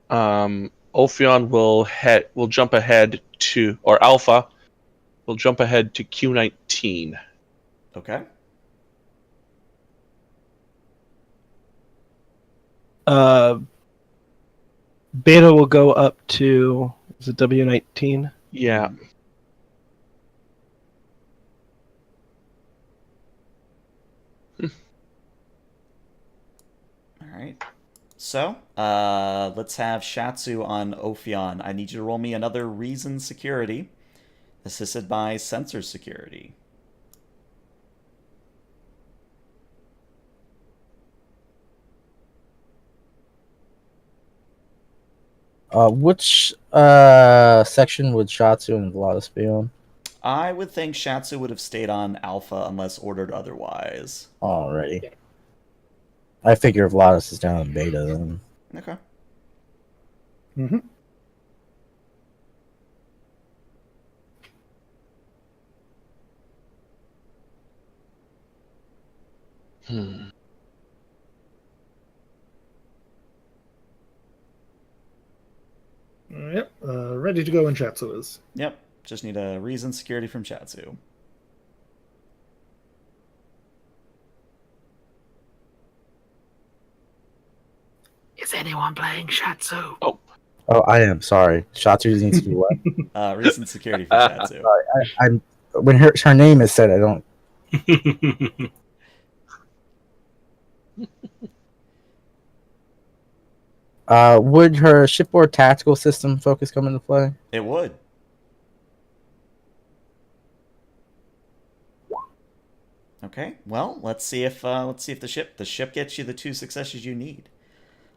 Ophion will jump ahead to, or Alpha will jump ahead to Q19. Okay. Beta will go up to, is it W19? Yeah. All right. So, let's have Shatsu on Ophion. I need you to roll me another reason security, assisted by sensor security. Which section would Shatsu and Vladis be on? I would think Shatsu would have stayed on Alpha unless ordered otherwise. Alrighty. I figure Vladis is down in Beta then. Okay. Mm-hmm. Hmm. Yep, ready to go when Shatsu is. Yep. Just need a reason security from Shatsu. Is anyone playing Shatsu? Oh, Oh, I am sorry. Shatsu needs to be what? Reason security for Shatsu. I'm when her name is said, I don't. Would her shipboard tactical system focus come into play? It would. Okay. Well, let's see if the ship gets you the 2 successes you need.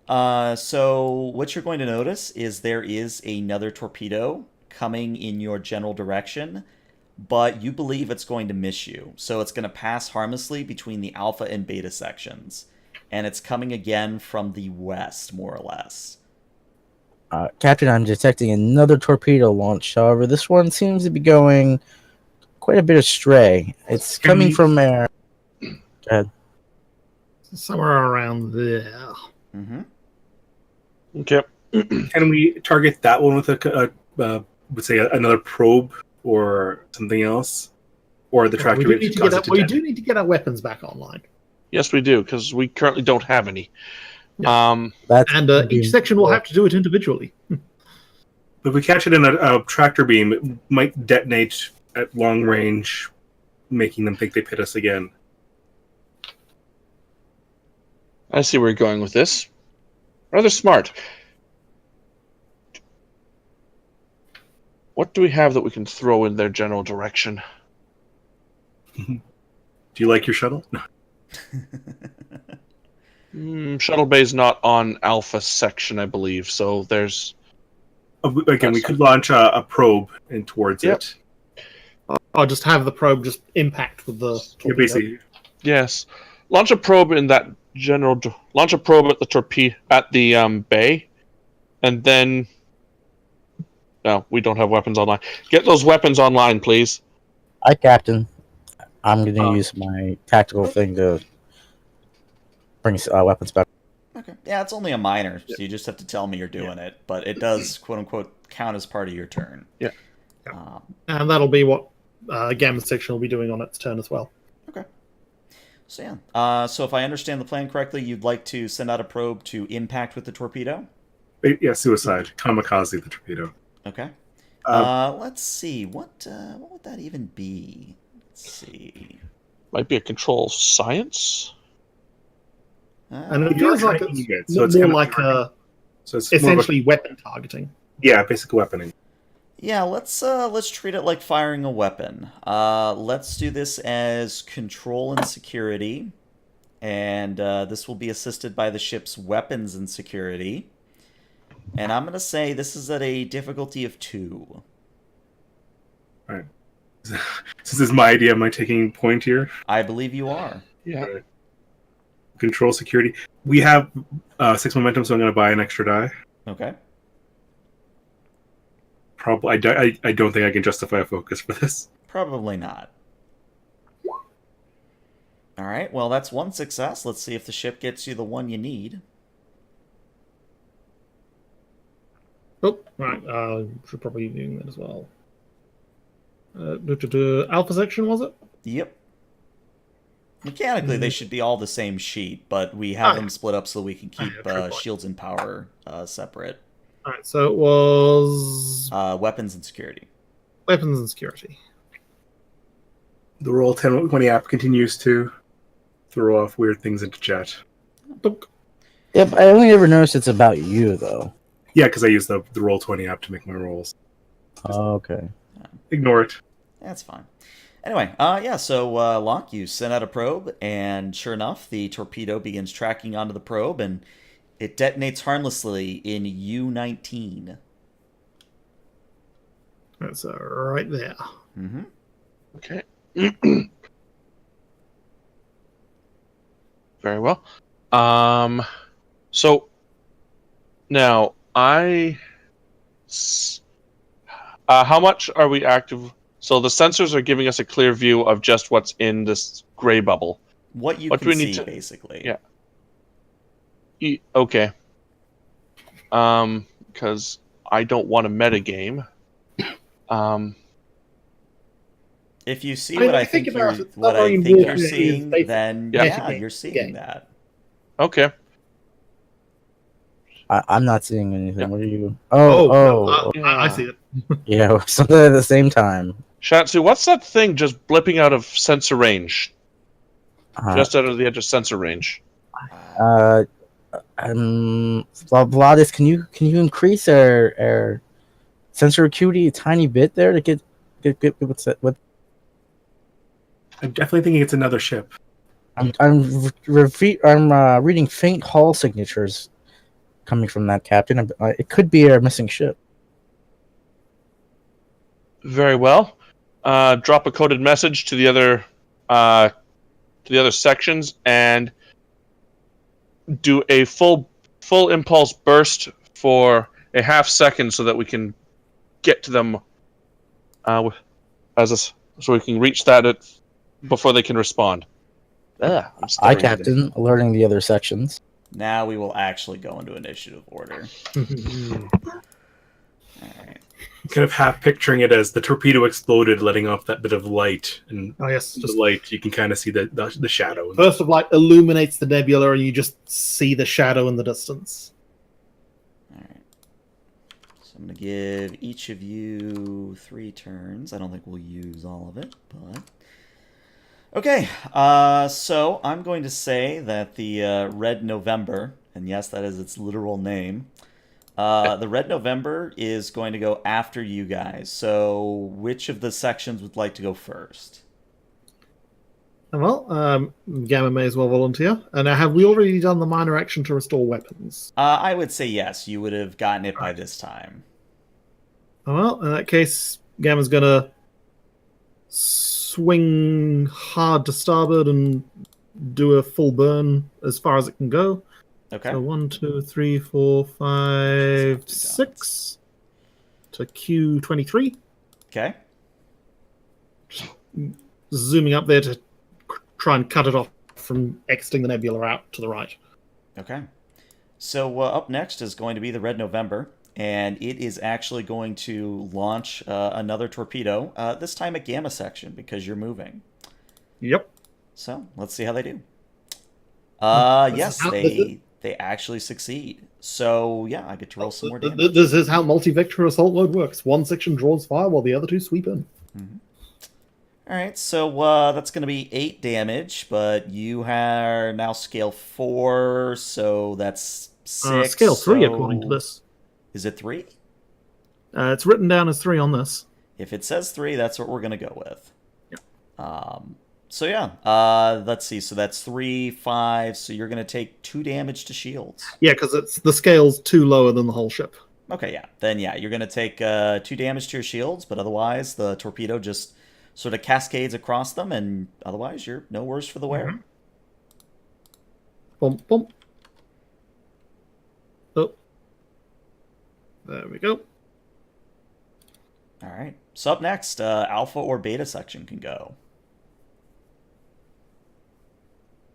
So what you're going to notice is there is another torpedo coming in your general direction, but you believe it's going to miss you. So it's going to pass harmlessly between the Alpha and Beta sections, and it's coming again from the west, more or less. Captain, I'm detecting another torpedo launch. However, this one seems to be going quite a bit astray. It's coming from air. Go ahead. Somewhere around there. Mm-hmm. okay. Can we target that one with would say another probe or something else, or the tractor? We do need to get our weapons back online. Yes, we do, because we currently don't have any. Yeah. That's And each section will have to do it individually. If we catch it in a tractor beam, it might detonate at long range, making them think they've hit us again. I see where you're going with this. Rather smart. What do we have that we can throw in their general direction? Do you like your shuttle? No. Shuttle Bay's not on Alpha section, I believe, so there's... Again, we could launch a probe in towards it. Or just have the probe just impact with the Yeah, torpedo. basically. Yes. Launch a probe in that general... Launch a probe at the torpedo... at the bay, and then... No, we don't have weapons online. Get those weapons online, please. Hi, Captain. I'm going to use my tactical thing to bring weapons back. Okay. Yeah, it's only a minor, so you just have to tell me you're doing it, but it does, quote-unquote, count as part of your turn. Yeah. And that'll be what Gamma Section will be doing on its turn as well. Okay. So yeah. So if I understand the plan correctly, you'd like to send out a probe to impact with the torpedo? Yeah, suicide. Kamikaze the torpedo. Okay. Let's see. What would that even be? Let's see. Might be a control science? And it feels like it's So it's more kinda like So it's essentially weapon targeting. yeah, basic weaponing. Yeah, let's treat it like firing a weapon. Let's do this as control and security, and this will be assisted by the ship's weapons and security. And I'm gonna say this is at a difficulty of 2. All right. Since this is my idea, am I taking point here? I believe you are. Yeah. Right. Control security. We have 6 momentum, so I'm going to buy an extra die. Okay. Probably. I don't think I can justify a focus for this. Probably not. All right. Well, that's 1 success. Let's see if the ship gets you the one you need. Oh, right. Should probably be doing that as well. Alpha Section, was it? Yep. Mechanically, they should be all the same sheet, but we have them split up so we can keep shields and power separate. All right. So it was Weapons and security. weapons and security. The Roll 1020 app continues to throw off weird things into chat. Look. Yep, I only ever noticed it's about you though. Yeah, because I use the Roll20 app to make my rolls. Oh, okay. Ignore it. That's fine. Anyway, so Locke, you send out a probe, and sure enough, the torpedo begins tracking onto the probe, and it detonates harmlessly in U-19. That's right there. Mm-hmm. Okay. Very well. So now how much are we active? So the sensors are giving us a clear view of just what's in this gray bubble. What you What do can we need see, to- basically. Yeah. Okay. Because I don't want a metagame. If you see I mean, what I if you think think you're about it, what I submarine think you're warfare is seeing, basically- then Yeah. yeah, you're seeing Okay. that. Okay. I'm not seeing anything. Yeah. What are you? no, Oh, I see it. yeah, something at the same time. Shatsu, what's that thing just blipping out of sensor range? Uh, Just out of the edge of sensor range. Vladis, can you increase our sensor acuity a tiny bit there to get what's that? What I'm definitely thinking it's another ship. I'm reading faint hull signatures coming from that captain. It could be a missing ship. Very well. Drop a coded message to the other sections and do a full impulse burst for a half second so that we can get to them so we can reach that before they can respond. I'm Aye, stuttering today. Captain, alerting the other sections. Now we will actually go into initiative order. Mm. All right. Kind of half picturing it as the torpedo exploded, letting off that bit of light, and Oh yes, the just light you can kind of see the shadow. burst of light illuminates the nebula, and you just see the shadow in the distance. All right. So I'm going to give each of you 3 turns. I don't think we'll use all of it, but... Okay, so I'm going to say that the Red November, and yes, that is its literal name, the Red November is going to go after you guys. So which of the sections would like to go first? Well, Gamma may as well volunteer. And have we already done the minor action to restore weapons? I would say yes. You would have gotten it by this time. Well, in that case, Gamma's gonna swing hard to starboard and do a full burn as far as it can go. Okay. So 1, 2, 3, 4, 5, 6 to Q23. Okay. Zooming up there to try and cut it off from exiting the nebula out to the right. Okay. So up next is going to be the Red November, and it is actually going to launch another torpedo, this time at Gamma section, because you're moving. Yep. So let's see how they do. This Yes, is how- they actually succeed. So yeah, I get to roll some more damage. This is how multi-vector assault mode works. One section draws fire while the other 2 sweep in. All right, so that's going to be 8 damage, but you are now scale 4, so that's 6. Scale 3 so... according to this. Is it 3? It's written down as 3 on this. If it says 3, that's what we're going to go with. Yep. So yeah, let's see. So that's 3, 5. So you're going to take 2 damage to shields. Yeah, because the scale's 2 lower than the whole ship. Okay, yeah. Then yeah, you're going to take 2 damage to your shields, but otherwise the torpedo just sort of cascades across them, and otherwise you're no worse for the wear. Bump, bump. Oh. There we go. All right. So up next, Alpha or Beta section can go.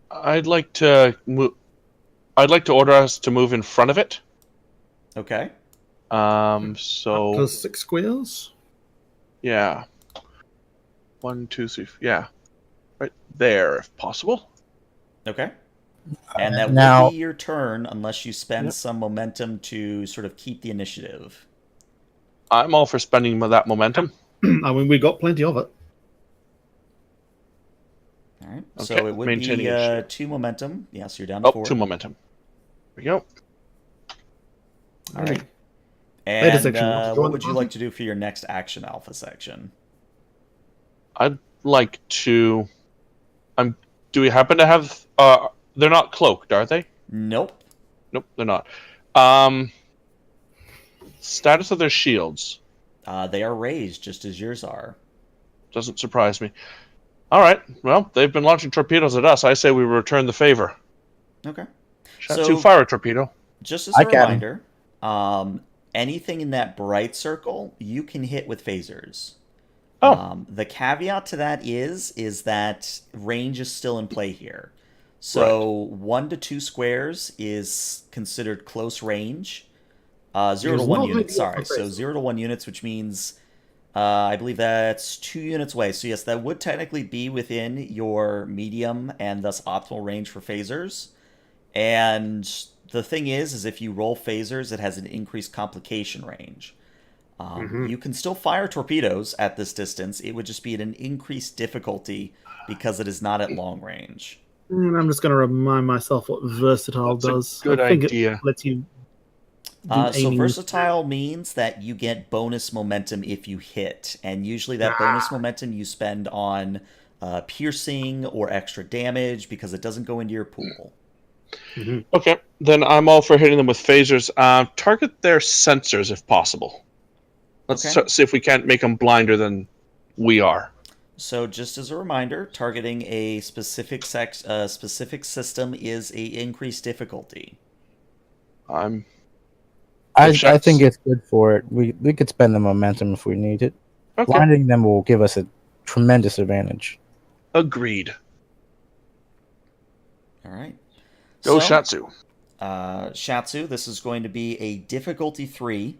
I'd like to order us to move in front of it. Okay. So Plus 6 squares. yeah. 1, 2, 3. Yeah, right there, if possible. Okay. And that Now- will be your turn unless you spend Yep. some momentum to sort of keep the initiative. I'm all for spending that momentum. I mean, we got plenty of it. All right. Okay, So it would maintaining be initiative. 2 momentum. Yeah, so you're down to 4. 2 momentum. we go. All right. Beta And section, want to join what the would you party? like to do for your next action alpha section? I'd like to. Do we happen to have? They're not cloaked, are they? Nope. Nope, they're not. Status of their shields They are raised just as yours are. doesn't surprise me. All right. Well, they've been launching torpedoes at us. I say we return the favor. Okay. Shatsu, So- fire a torpedo. Just as Hi, a Captain. reminder, anything in that bright circle you can hit with phasers. Oh. The caveat to that is that range is still in play here. So 1 to 2 squares is considered close range. 0 to There's 1 not units, ideal sorry. for So phasers. 0 to 1 units, which means I believe that's 2 units away. So yes, that would technically be within your medium and thus optimal range for phasers. And the thing is if you roll phasers, it has an increased complication range. You can still fire torpedoes at this distance. It would just be at an increased difficulty because it is not at long range. I'm just going to remind myself what versatile That's a does. good I think idea. it lets you do So aiming with- versatile means that you get bonus momentum if you hit, and usually that bonus momentum you spend on piercing or extra damage because it doesn't go into your pool. Okay, then I'm all for hitting them with phasers. Target their sensors if possible. Let's Okay. see if we can't make them blinder than we are. So just as a reminder, targeting a specific specific system is a increased difficulty. I'm I Shats- think it's good for it. We could spend the momentum if we need it. okay. Blinding them will give us a tremendous advantage. Agreed. All right. Go So, Shatsu. Shatsu, this is going to be a difficulty 3,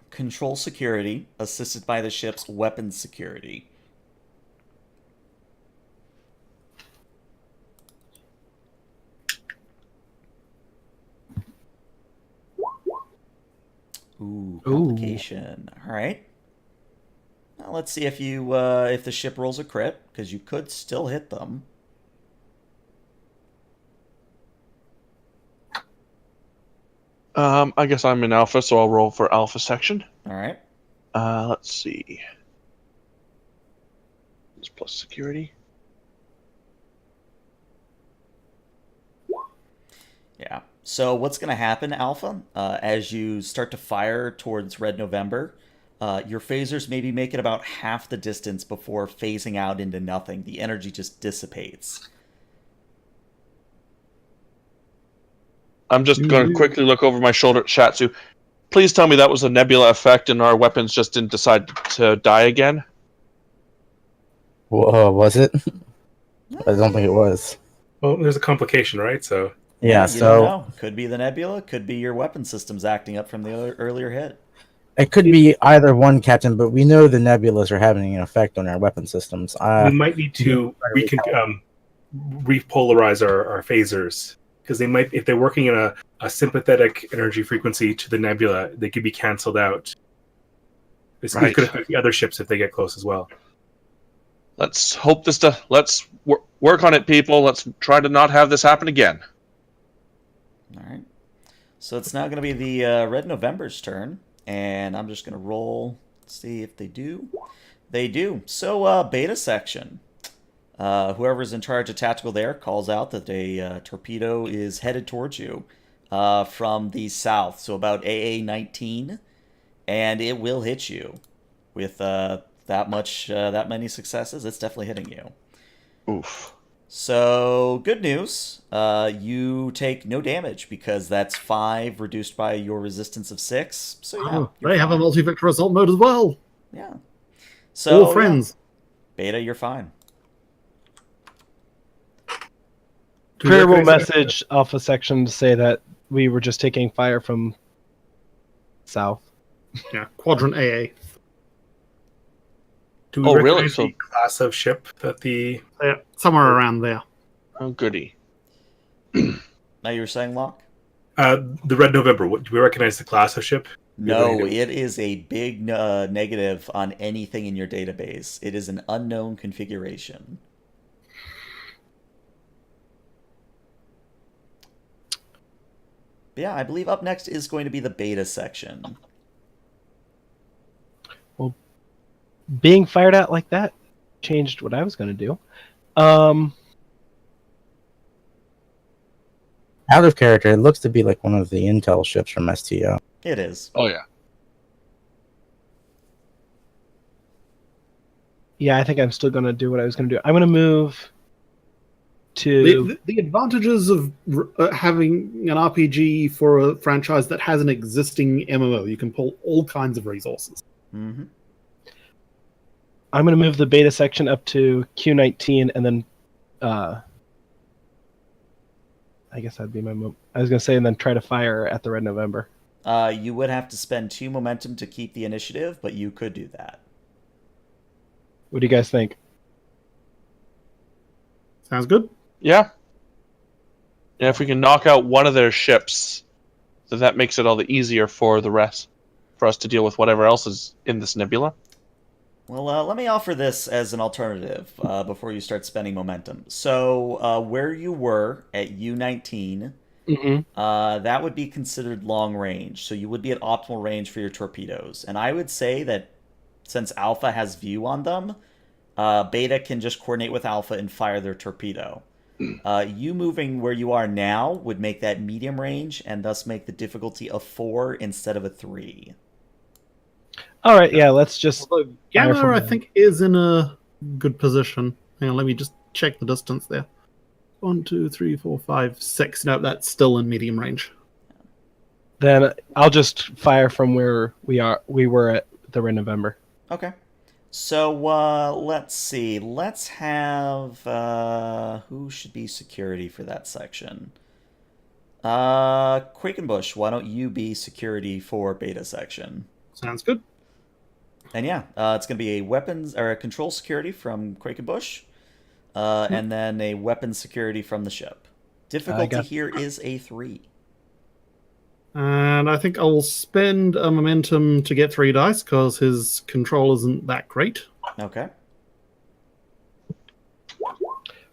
control security, assisted by the ship's weapons security. Ooh, complication. All right. Now let's see if you if the ship rolls a crit, because you could still hit them. I guess I'm in alpha, so I'll roll for alpha section. All right. Let's see. This plus security. Yeah. So what's going to happen, Alpha, as you start to fire towards Red November, your phasers maybe make it about half the distance before phasing out into nothing. The energy just dissipates. I'm just going to quickly look over my shoulder at Shatsu. Please tell me that was a nebula effect and our weapons just didn't decide to die again. Whoa, was it? I don't think it was. Well, there's a complication, right? So Yeah, you so don't know. Could be the nebula, could be your weapon systems acting up from the earlier hit. it could be either one, Captain, but we know the nebulas are having an effect on our weapon systems. we might need to repolarize our phasers, because they might, if they're working in a sympathetic energy frequency to the nebula, they could be canceled out. This Right. could affect the other ships if they get close as well. Let's hope this. Let's work on it, people. Let's try to not have this happen again. All right. So it's now going to be the Red November's turn, and I'm just going to roll, see if they do. They do. So beta section. Whoever's in charge of tactical there calls out that a torpedo is headed towards you from the south, so about AA 19, and it will hit you with that many successes. It's definitely hitting you. Oof. So good news, you take no damage because that's 5 reduced by your resistance of 6. So yeah, Oh, you're they have a fine. multi-vector assault mode as well. Yeah. So All friends. yeah, Beta, you're fine. Do we Clearable recognize- message Alpha section to say that we were just taking fire from south. Yeah, quadrant AA. Do we Oh, really? recognize the class of ship that the Yeah, somewhere around there. Oh, goody. Now you were saying, Locke? the Red November? Do we recognize the class of ship? No, Ability it is a big negative on anything in your database. It is an unknown configuration. But yeah, I believe up next is going to be the beta section. Being fired at like that changed what I was going to do. Out of character, it looks to be like one of the intel ships from STO. It is. Oh yeah. Yeah, I think I'm still going to do what I was going to do. I'm going to move to... The advantages of having an RPG for a franchise that has an existing MMO, you can pull all kinds of resources. Mm-hmm. I'm going to move the beta section up to Q19, and then I guess that'd be my move. I was going to say, and then try to fire at the Red November. You would have to spend 2 momentum to keep the initiative, but you could do that. What do you guys think? Sounds good. Yeah. Yeah, if we can knock out one of their ships, then that makes it all the easier for the rest, for us to deal with whatever else is in this nebula. Well, let me offer this as an alternative before you start spending momentum. So, where you were at U19, that would be considered long range. So you would be at optimal range for your torpedoes. And I would say that since Alpha has view on them, Beta can just coordinate with Alpha and fire their torpedo. You moving where you are now would make that medium range and thus make the difficulty a 4 instead of a 3. All right, yeah, let's just... Although Gamma, I think, is in a good position. Hang on, let me just check the distance there. 1, 2, 3, 4, 5, 6. No, that's still in medium range. Then I'll just fire from where we were at the Red November. Okay. So, let's see. Let's have... who should be security for that section? Quakenbush, why don't you be security for beta section? Sounds good. And yeah, it's going to be a weapons or a control security from Quakenbush, and then a weapons security from the ship. Difficulty here is a 3. And I think I'll spend a momentum to get 3 dice because his control isn't that great. Okay.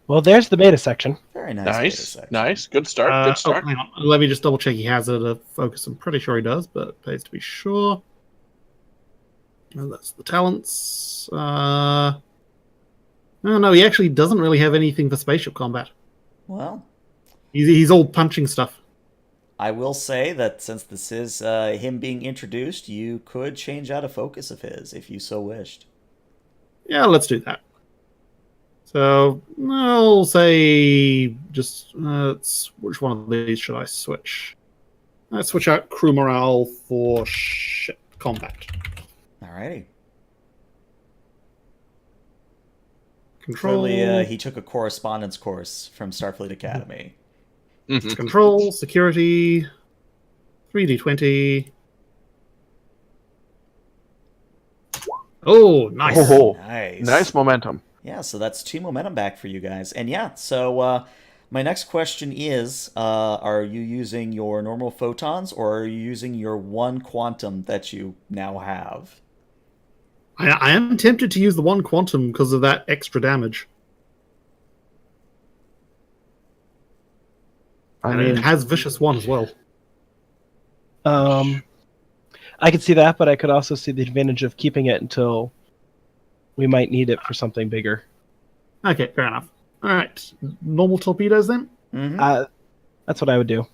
Well, there's the beta section. Very nice. Beta Nice, section. nice. Good start. Good start. Oh, hang on. Let me just double check he has a focus. I'm pretty sure he does, but it pays to be sure. And that's the talents. No, he actually doesn't really have anything for spaceship combat. Well, He's all punching stuff. I will say that since this is him being introduced, you could change out a focus of his if you so wished. Yeah, let's do that. So I'll say just which one of these should I switch? Let's switch out crew morale for ship combat. Alrighty. Control. Clearly, he took a correspondence course from Starfleet Academy. Control, security, 3d20. Oh, nice. Oh, Nice. nice momentum. Yeah, so that's 2 momentum back for you guys. And yeah, so my next question is, are you using your normal photons or are you using your 1 quantum that you now have? I am tempted to use the 1 quantum because of that extra damage. I And it has Vicious 1 as well. I could see that, but I could also see the advantage of keeping it until we might need it for something bigger. Okay, fair enough. All right, normal torpedoes then? Mm-hmm. That's what I would do.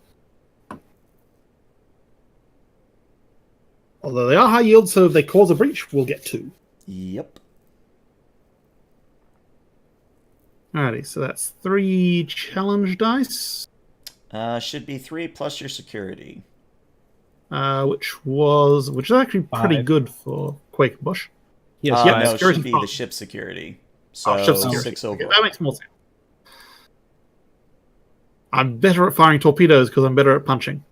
Although they are high yield, so if they cause a breach, we'll get 2. Yep. Alrighty, so that's 3 challenge dice. Should be 3 plus your security. Which is actually pretty 5. good for Quakenbush. Yes, yeah, No, it security should be five. the ship security. So Ship security. 6 Okay, overall. that makes more sense. I'm better at firing torpedoes because I'm better at punching.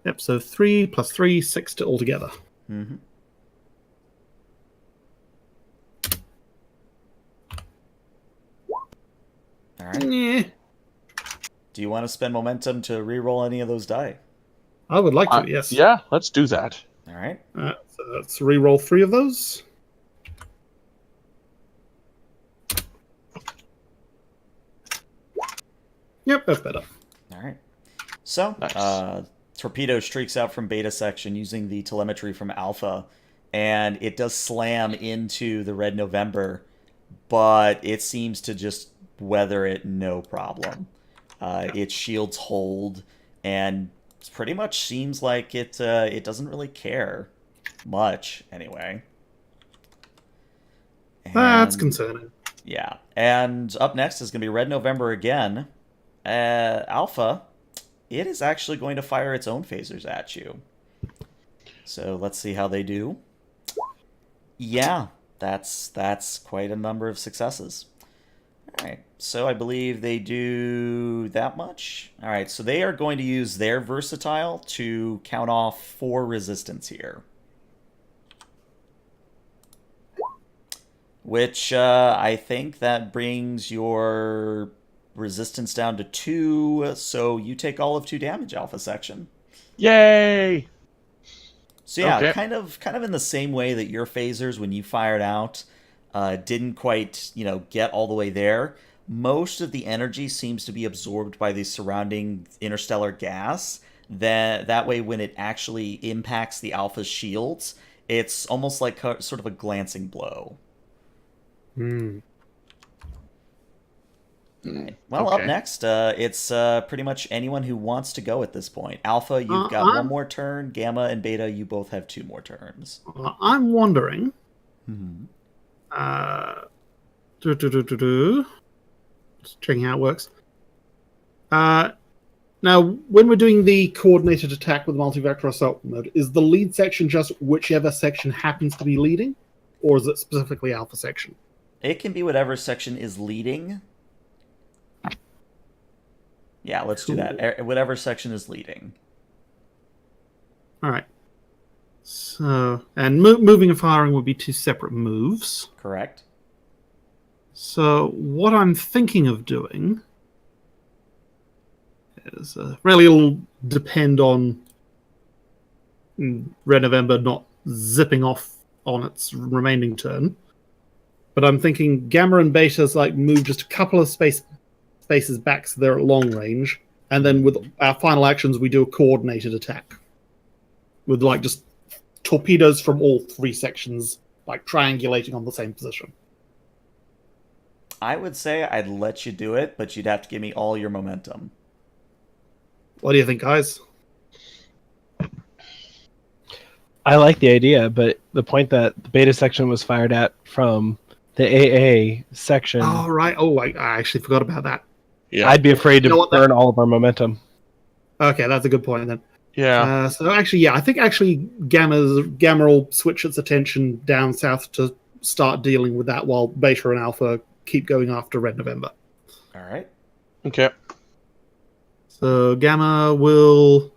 Yep, so 3 plus 3, 6 to altogether. Mm-hmm. All right. Yeah, Do you want to spend momentum to re-roll any of those die? I would like to, yes. Yeah, let's do that. All right. So let's re-roll 3 of those. Yep, that's better. All right. So, Nice. Torpedo streaks out from Beta section using the telemetry from Alpha, and it does slam into the Red November, but it seems to just weather it no problem. Its shields hold, and it pretty much seems like it doesn't really care much anyway. That's And concerning. yeah, and up next is going to be Red November again. Alpha, it is actually going to fire its own phasers at you. So let's see how they do. Yeah, that's quite a number of successes. All right, so I believe they do that much. All right, so they are going to use their versatile to count off 4 resistance here. Which I think that brings your resistance down to 2, so you take all of 2 damage, Alpha section. Yay! So yeah, Okay. kind of in the same way that your phasers, when you fired out, didn't quite, get all the way there. Most of the energy seems to be absorbed by the surrounding interstellar gas. That way, when it actually impacts the Alpha's shields, it's almost like sort of a glancing blow. Hmm. Well, up Okay. next, it's pretty much anyone who wants to go at this point. Alpha, you've got 1 I'm more turn. Gamma and Beta, you both have 2 more turns. I'm wondering. Mm-hmm. Uh, Just checking how it works. Now, when we're doing the coordinated attack with multi-vector assault mode, is the lead section just whichever section happens to be leading, or is it specifically Alpha section? It can be whatever section is leading. Yeah, let's do that. Whatever section is leading. All right. So, and moving and firing would be 2 separate moves. Correct. So, what I'm thinking of doing is really it'll depend on Red November not zipping off on its remaining turn. But I'm thinking Gamma and Beta's like move just a couple of spaces back so they're at long range, and then with our final actions we do a coordinated attack with like just torpedoes from all 3 sections, like triangulating on the same position. I would say I'd let you do it, but you'd have to give me all your momentum. What do you think, guys? I like the idea, but the point that the beta section was fired at from the AA section, Oh, right. Oh, I actually forgot about that. Yeah. I'd be afraid You know to what, burn all of our momentum. Okay, that's a good point then. Yeah. So actually, yeah, I think actually Gamma will switch its attention down south to start dealing with that, while Beta and Alpha keep going after Red November. All right. Okay. So Gamma will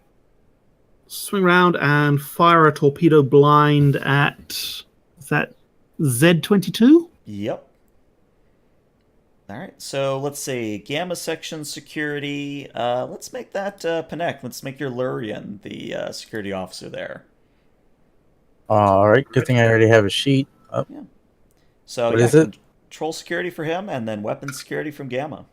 swing around and fire a torpedo blind at, is that Z22? Yep. All right. So let's say Gamma section security. Let's make that Panek. Let's make your Lurian the security officer there. All right. Good thing I already have a sheet up. Yeah. So What yeah, is it? control security for him, and then weapons security from Gamma.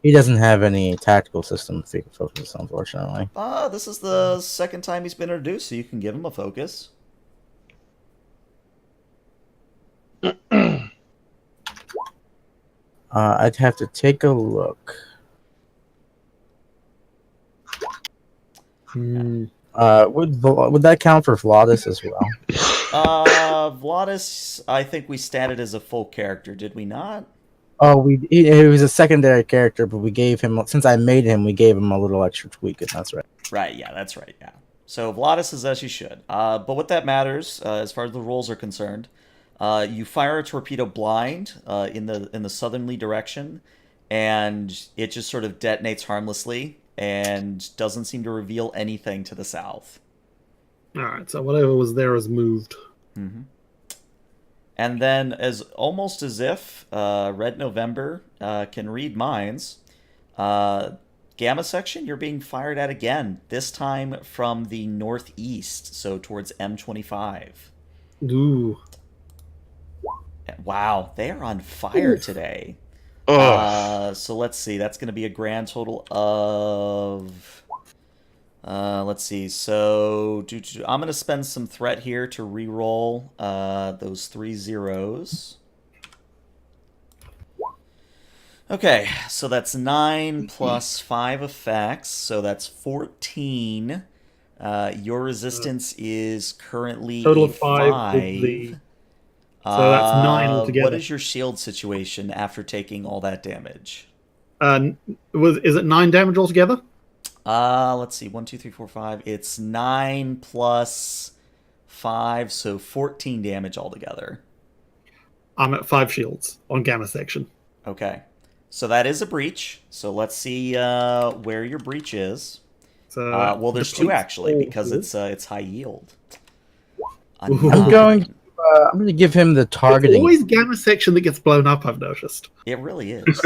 He doesn't have any tactical system focus, unfortunately. This is the second time he's been introduced, so you can give him a focus. I'd have to take a look. Would that count for Vladis as well? Vladis, I think we statted as a full character, did we not? Oh, he was a secondary character, but we gave him, since I made him, we gave him a little extra tweak, and that's right. Right, yeah, that's right, yeah. So Vladis is as you should. But what that matters, as far as the rules are concerned, you fire a torpedo blind in the southerly direction, and it just sort of detonates harmlessly and doesn't seem to reveal anything to the south. All right, so whatever was there is moved. Mm-hmm. And then, almost as if Red November can read minds, Gamma section, you're being fired at again. This time from the northeast, so towards M25. Ooh. Wow, they are on fire Oof. today. So let's see. That's going to be a grand total of. Let's see. So I'm going to spend some threat here to re-roll those 3 zeros. Okay, so that's 9 plus 5 effects, so that's 14. Your resistance is currently Total a of 5 with 5. the. So that's 9 What altogether. is your shield situation after taking all that damage? Is it 9 damage altogether? Let's see. 1, 2, 3, 4, 5. It's 9 plus 5, so 14 damage altogether. I'm at 5 shields on gamma section. Okay. So that is a breach. So let's see where your breach is. So Well, there's 2 actually because it's high yield. I'm going to give him the It's targeting. always gamma section that gets blown up, I've noticed. It really is.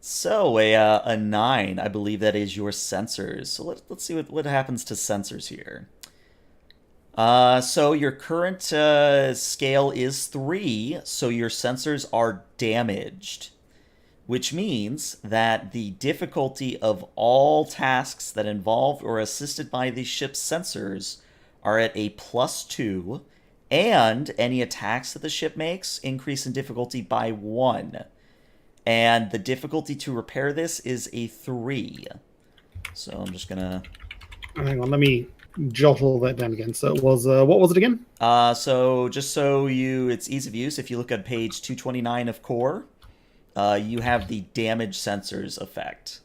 So a 9, I believe that is your sensors. So let's see what happens to sensors here. So your current scale is 3, so your sensors are damaged, which means that the difficulty of all tasks that involve or are assisted by the ship's sensors are at a +2, and any attacks that the ship makes increase in difficulty by 1. And the difficulty to repair this is a 3. So I'm just gonna... Hang on, let me jot all that down again. So it was, what was it again? So just so it's ease of use, if you look at page 229 of core, you have the damage sensors effect.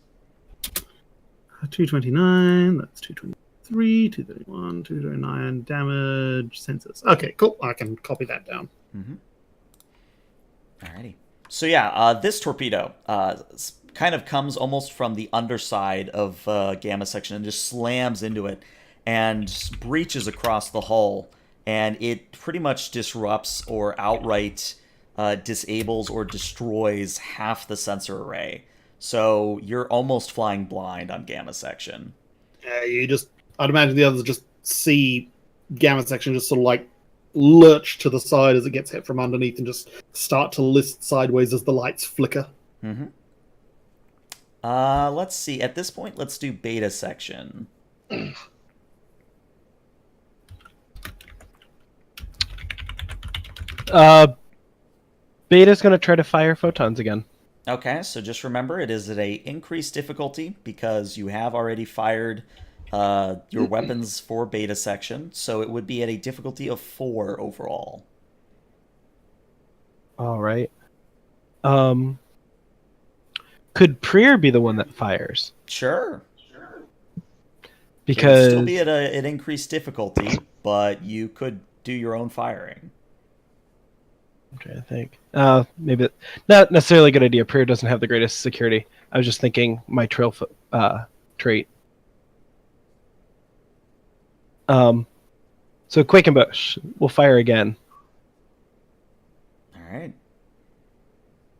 229, that's 223, 231, 229, damage sensors. Okay, cool. I can copy that down. Mm-hmm. Alrighty. So yeah, this torpedo kind of comes almost from the underside of gamma section and just slams into it and breaches across the hull, and it pretty much disrupts or outright disables or destroys half the sensor array. So you're almost flying blind on gamma section. I'd imagine the others just see gamma section just sort of like lurch to the side as it gets hit from underneath and just start to list sideways as the lights flicker. Mm-hmm. Let's see. At this point, let's do beta section. Beta's going to try to fire photons again. Okay, so just remember it is at a increased difficulty because you have already fired your weapons for beta section, so it would be at a difficulty of 4 overall. All right. Could Prier be the one that fires? Sure. Because it would still be at an increased difficulty, but you could do your own firing. I'm trying to think. Maybe not necessarily a good idea. Prier doesn't have the greatest security. I was just thinking my trail trait. So Quakenbush will fire again. All right.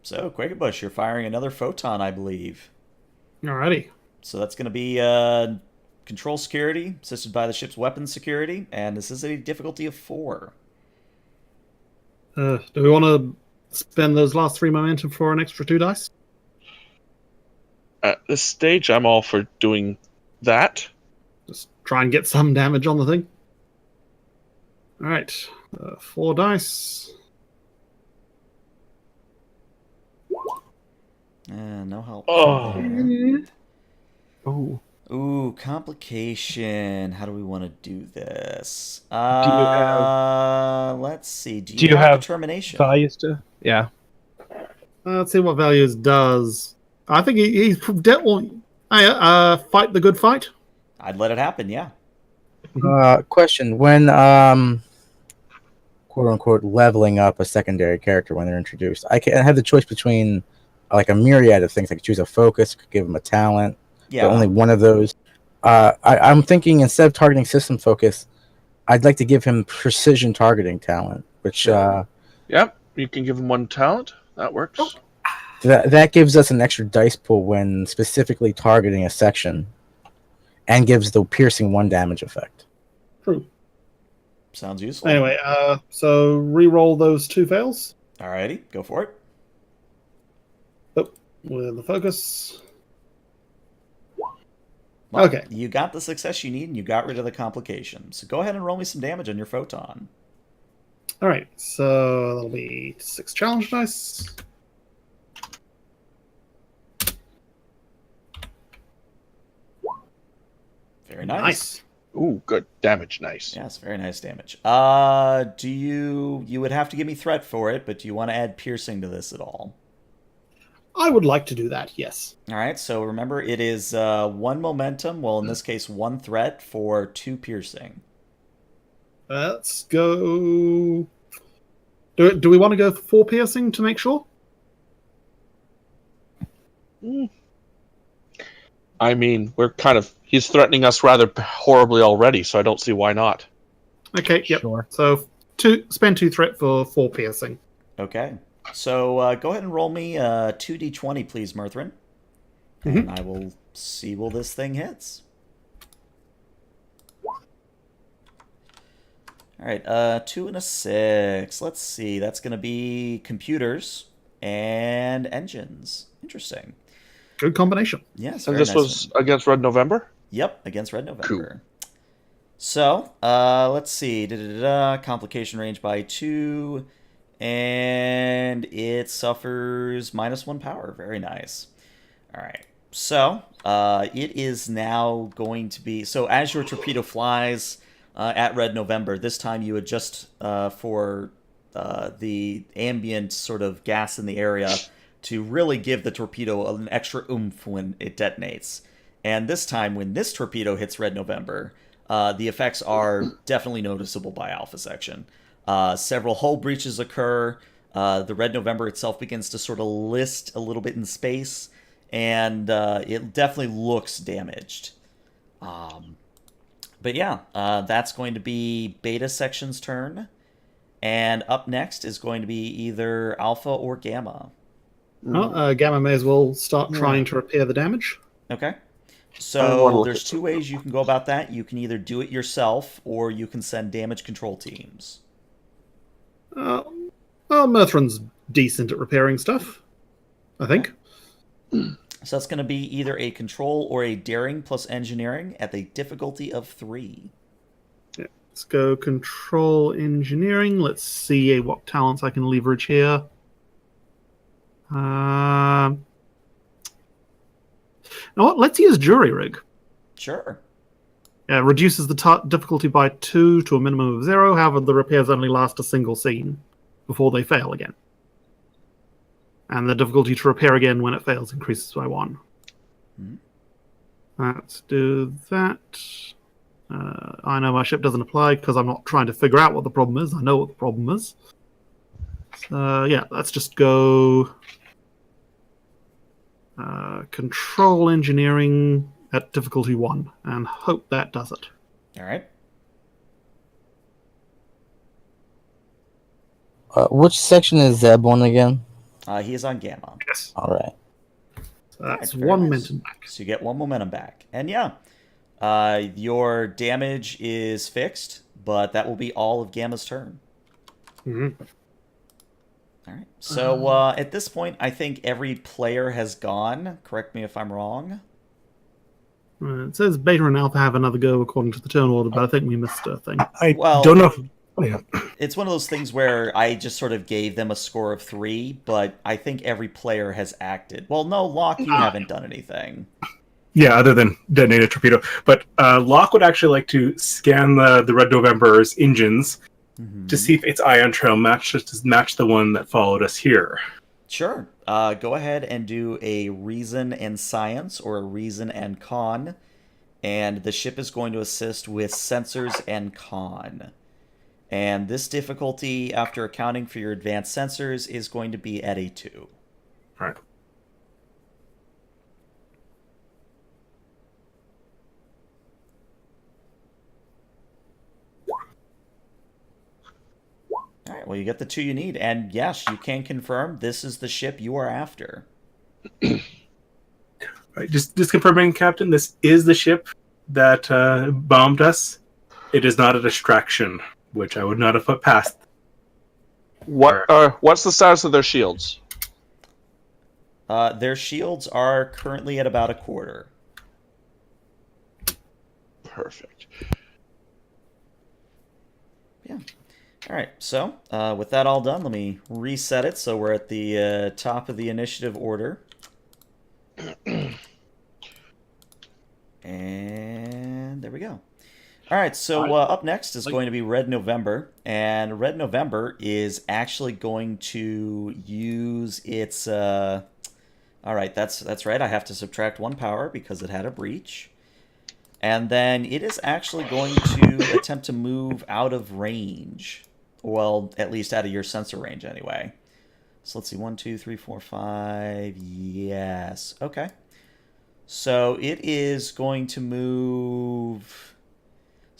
So Quakenbush, you're firing another photon, I believe. Alrighty. So that's going to be control security, assisted by the ship's weapons security, and this is a difficulty of 4. Do we want to spend those last 3 momentum for an extra 2 dice? At this stage, I'm all for doing that. Just try and get some damage on the thing. Alright. 4 dice. No help. Oh. Oh. Ooh, complication. How do we want to do this? have- Let's see. Do Do you you have have determination? Values to? Yeah. Let's see what values does. I think he's fight the good fight. I'd let it happen, yeah. Question: when quote unquote leveling up a secondary character when they're introduced, I have the choice between like a myriad of things. I could choose a focus, could give them a talent. Yeah. But only one of those. I'm thinking instead of targeting system focus, I'd like to give him precision targeting talent, which Yep, you can give him 1 talent. That works. that gives us an extra dice pool when specifically targeting a section, and gives the piercing 1 damage effect. True. Sounds useful. Anyway, so re-roll those 2 fails. Alrighty, go for it. Oh, with the focus. Well, Okay. You got the success you need, and you got rid of the complication. So go ahead and roll me some damage on your photon. All right, so that'll be 6 challenge dice. Very nice. Ooh, good damage. Nice. Yes, very nice damage. Do you would have to give me threat for it, but do you want to add piercing to this at all? I would like to do that, yes. All right, so remember it is 1 momentum, well in this case 1 threat for 2 piercing. Let's go... Do we want to go for 4 piercing to make sure? I mean, he's threatening us rather horribly already, so I don't see why not. Okay, yep. Sure. So spend 2 threat for 4 piercing. Okay. So go ahead and roll me 2d20, please, Murthrin. And I will see will this thing hits. All right, 2 and a 6. Let's see. That's going to be computers and engines. Interesting. Good combination. Yes. And very this nice was one. against Red November? Yep, against Red November. So, let's see. Complication range by 2. And it suffers -1 power. Very nice. All right. So, it is now going to be... So, as your torpedo flies at Red November, this time you adjust for the ambient sort of gas in the area to really give the torpedo an extra oomph when it detonates. And this time, when this torpedo hits Red November, the effects are definitely noticeable by Alpha Section. Several hull breaches occur. The Red November itself begins to sort of list a little bit in space, and it definitely looks damaged. But yeah, that's going to be Beta Section's turn. And up next is going to be either Alpha or Gamma. Well, Gamma may as well start trying to repair the damage. Okay. I wanna So look there's at- 2 ways you can go about that. You can either do it yourself, or you can send damage control teams. Well, Murthrin's decent at repairing stuff, I think. So that's going to be either a control or a daring plus engineering at the difficulty of 3. Let's go control engineering. Let's see what talents I can leverage here. You know what? Let's use jury rig. Sure. Reduces the difficulty by 2 to a minimum of 0. However, the repairs only last a single scene before they fail again. And the difficulty to repair again when it fails increases by 1. Let's do that. I know my ship doesn't apply because I'm not trying to figure out what the problem is. I know what the problem is. So, yeah, let's just go control engineering at difficulty 1 and hope that does it. All right. Which section is Zeb on again? He is on Gamma. Yes. All right. So that's Very 1 nice. momentum back. So you get 1 momentum back. And yeah, your damage is fixed, but that will be all of Gamma's turn. Mm-hmm. All right. So at this point, I think every player has gone. Correct me if I'm wrong. It says Beta and Alpha have another go according to the turn order, but I think we missed a thing. I Well- don't know. If, yeah. It's one of those things where I just sort of gave them a score of 3, but I think every player has acted. Well, no, Locke, you haven't done anything. Yeah, other than detonate a torpedo. But Locke would actually like to scan the Red November's engines to see if its ion trail match the one that followed us here. Sure. Go ahead and do a reason and science or a reason and con. And the ship is going to assist with sensors and con. And this difficulty, after accounting for your advanced sensors, is going to be at a 2. All right. All right, well, you get the 2 you need. And yes, you can confirm this is the ship you are after. Right, just confirming, Captain, this is the ship that bombed us. It is not a distraction, which I would not have put past. What's the status of their shields? Their shields are currently at about a quarter. Perfect. Yeah. All right. So with that all done, let me reset it so we're at the top of the initiative order. And there we go. All right, so up next is going to be Red November, and Red November is actually going to use its. All right, that's right. I have to subtract 1 power because it had a breach, and then it is actually going to attempt to move out of range. Well, at least out of your sensor range, anyway. So let's see, 1, 2, 3, 4, 5. Yes. Okay. So it is going to move.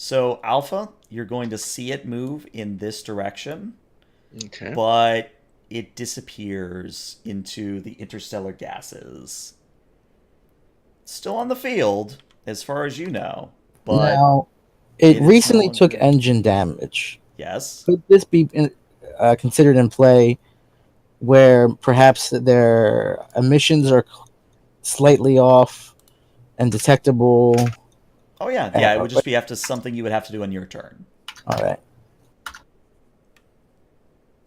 So Alpha, you're going to see it move in this direction, Okay. but it disappears into the interstellar gases. Still on the field, as far as you know, but Now, it it is recently no took longer- engine damage. yes. Could this be considered in play where perhaps their emissions are slightly off and detectable? Oh yeah, yeah. It would just be after something you would have to do on your turn. All right.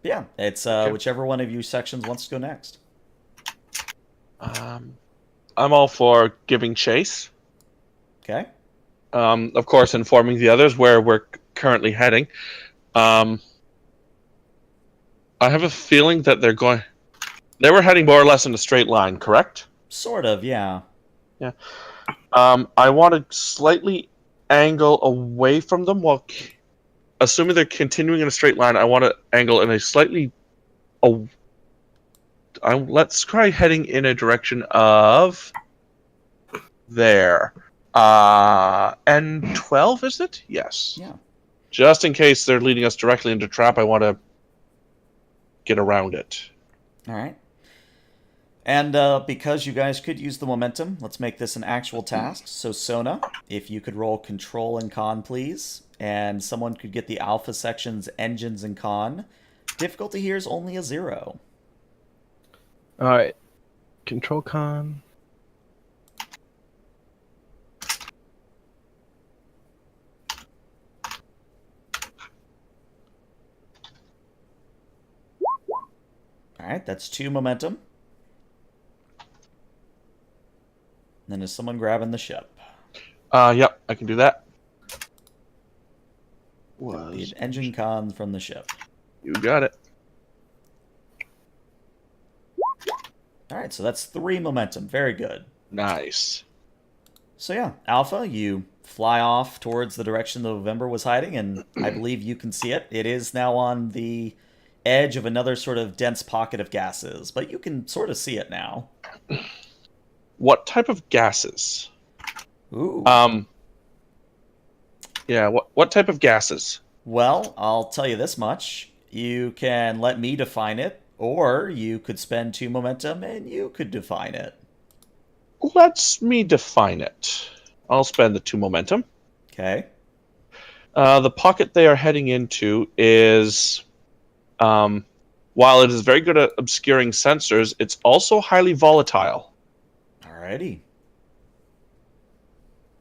Yeah, it's whichever one of you sections wants to go next. I'm all for giving chase. Okay. Of course, informing the others where we're currently heading. I have a feeling that they were heading more or less in a straight line, correct? Sort of, yeah. Yeah. I want to slightly angle away from them while, assuming they're continuing in a straight line, I want to angle in a slightly. Let's try heading in a direction of there. N12, is it? Yes. Yeah. Just in case they're leading us directly into trap, I want to get around it. All right. And because you guys could use the momentum, let's make this an actual task. So Sona, if you could roll control and con, please. And someone could get the alpha section's engines and con. Difficulty here is only a 0. All right. Control con. All right, that's 2 momentum. And then is someone grabbing the ship? Yep, I can do that. The engine con from the ship. You got it. All right, so that's 3 momentum. Very good. Nice. So yeah, Alpha, you fly off towards the direction the November was hiding, and I believe you can see it. It is now on the edge of another sort of dense pocket of gases, but you can sort of see it now. What type of gases? Ooh. Yeah, what type of gases? Well, I'll tell you this much. You can let me define it, or you could spend 2 momentum and you could define it. Let's me define it. I'll spend the 2 momentum. Okay. The pocket they are heading into is, while it is very good at obscuring sensors, it's also highly volatile. Alrighty.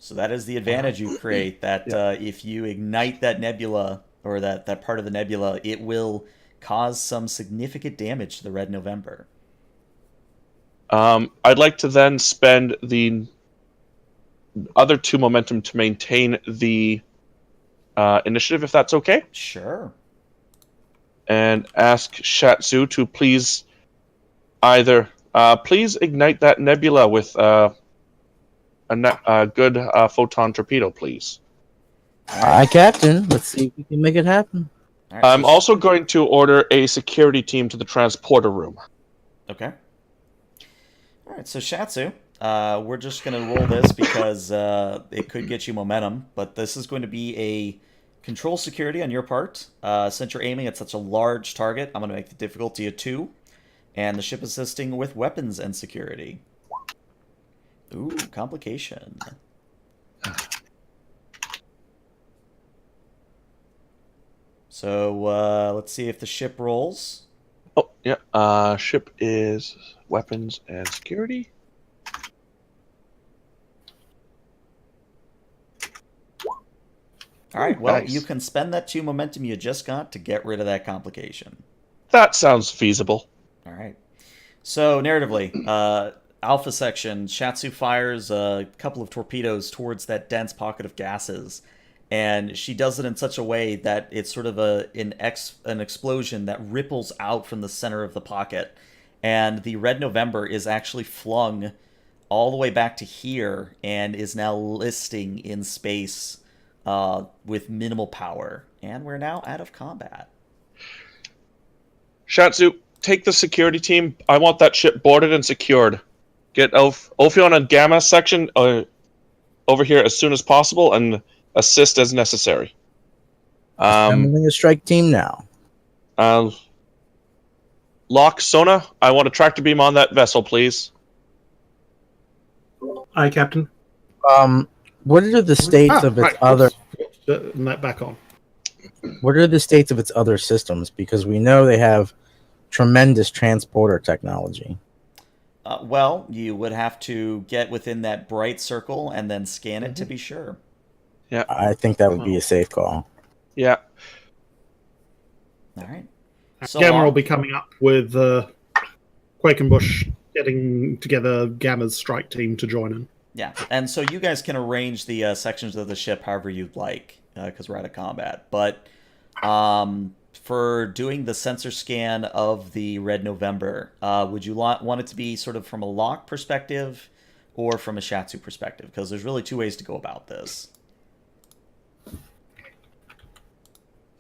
So that is the advantage you create, that if you ignite that nebula, or that part of the nebula, it will cause some significant damage to the Red November. I'd like to then spend the other 2 momentum to maintain the initiative, if that's okay. Sure. And ask Shatsu to please please ignite that nebula with a good photon torpedo, please. Hi, Captain. Let's see if we can make it happen. All right, I'm so also going to order a security team to the transporter room. okay. All right, so Shatsu, we're just going to roll this because it could get you momentum, but this is going to be a control security on your part. Since you're aiming at such a large target, I'm going to make the difficulty a 2, and the ship assisting with weapons and security. Ooh, complication. So let's see if the ship rolls. Oh, yeah. Ship is weapons and security. All right, Ooh, well, you nice. can spend that 2 momentum you just got to get rid of that complication. That sounds feasible. All right. So, narratively, Alpha section, Shatsu fires a couple of torpedoes towards that dense pocket of gases, and she does it in such a way that it's sort of an explosion that ripples out from the center of the pocket, and the Red November is actually flung all the way back to here and is now listing in space with minimal power, and we're now out of combat. Shatsu, take the security team. I want that ship boarded and secured. Get Ophion and Gamma section over here as soon as possible and assist as necessary. Assembling a strike team now. Uh, Locke, Sona, I want a tractor beam on that vessel, please. Aye, Captain. What are the states of its right. other? And that back on. What are the states of its other systems? Because we know they have tremendous transporter technology. Well, you would have to get within that bright circle and then scan it to be sure. Yeah. I think that would be a safe call. Yeah. All right. So Gamma will long. be coming up with Quakenbush getting together Gamma's strike team to join in. Yeah, and so you guys can arrange the sections of the ship however you'd like, because we're out of combat. But for doing the sensor scan of the Red November, would you want it to be sort of from a Locke perspective or from a Shatsu perspective? Because there's really two ways to go about this.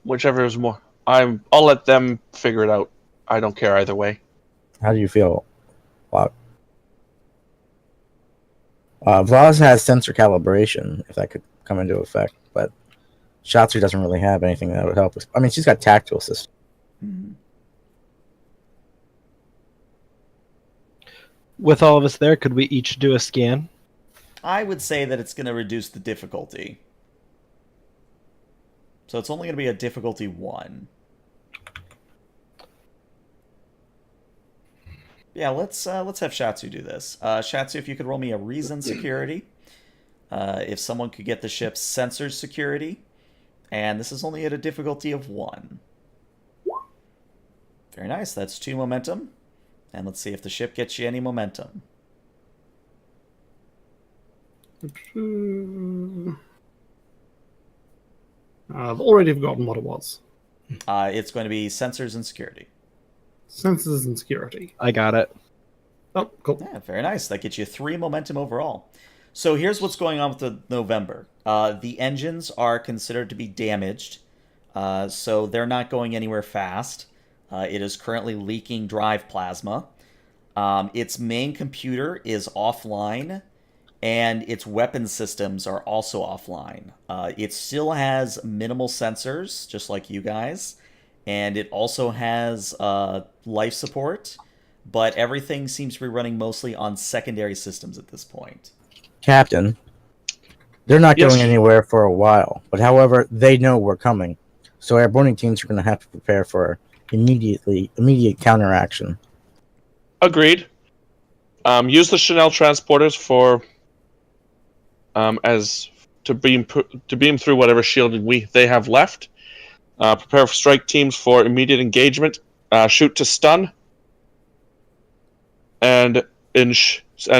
Whichever is more. I'll let them figure it out. I don't care either way. How do you feel, Locke? Vaz has sensor calibration, if that could come into effect, but Shatsu doesn't really have anything that would help us. I mean, she's got tactile system. Mm-hmm. With all of us there, could we each do a scan? I would say that it's going to reduce the difficulty. So it's only going to be a difficulty 1. Yeah, let's have Shatsu do this. Shatsu, if you could roll me a reason security. If someone could get the ship's sensors security. And this is only at a difficulty of 1. Very nice. That's 2 momentum. And let's see if the ship gets you any momentum. I've already forgotten what it was. It's going to be sensors and security. Sensors and security. I got it. Oh, cool. Yeah, very nice. That gets you 3 momentum overall. So here's what's going on with the November. The engines are considered to be damaged, so they're not going anywhere fast. It is currently leaking drive plasma. Its main computer is offline, and its weapon systems are also offline. It still has minimal sensors, just like you guys, and it also has life support, but everything seems to be running mostly on secondary systems at this point. Captain, they're not Yes. going anywhere for a while, but however, they know we're coming. So airborne teams are going to have to prepare for immediate counteraction. Agreed. Use the Chanel transporters for as to beam through whatever shielding they have left. Prepare for strike teams for immediate engagement. Shoot to stun, and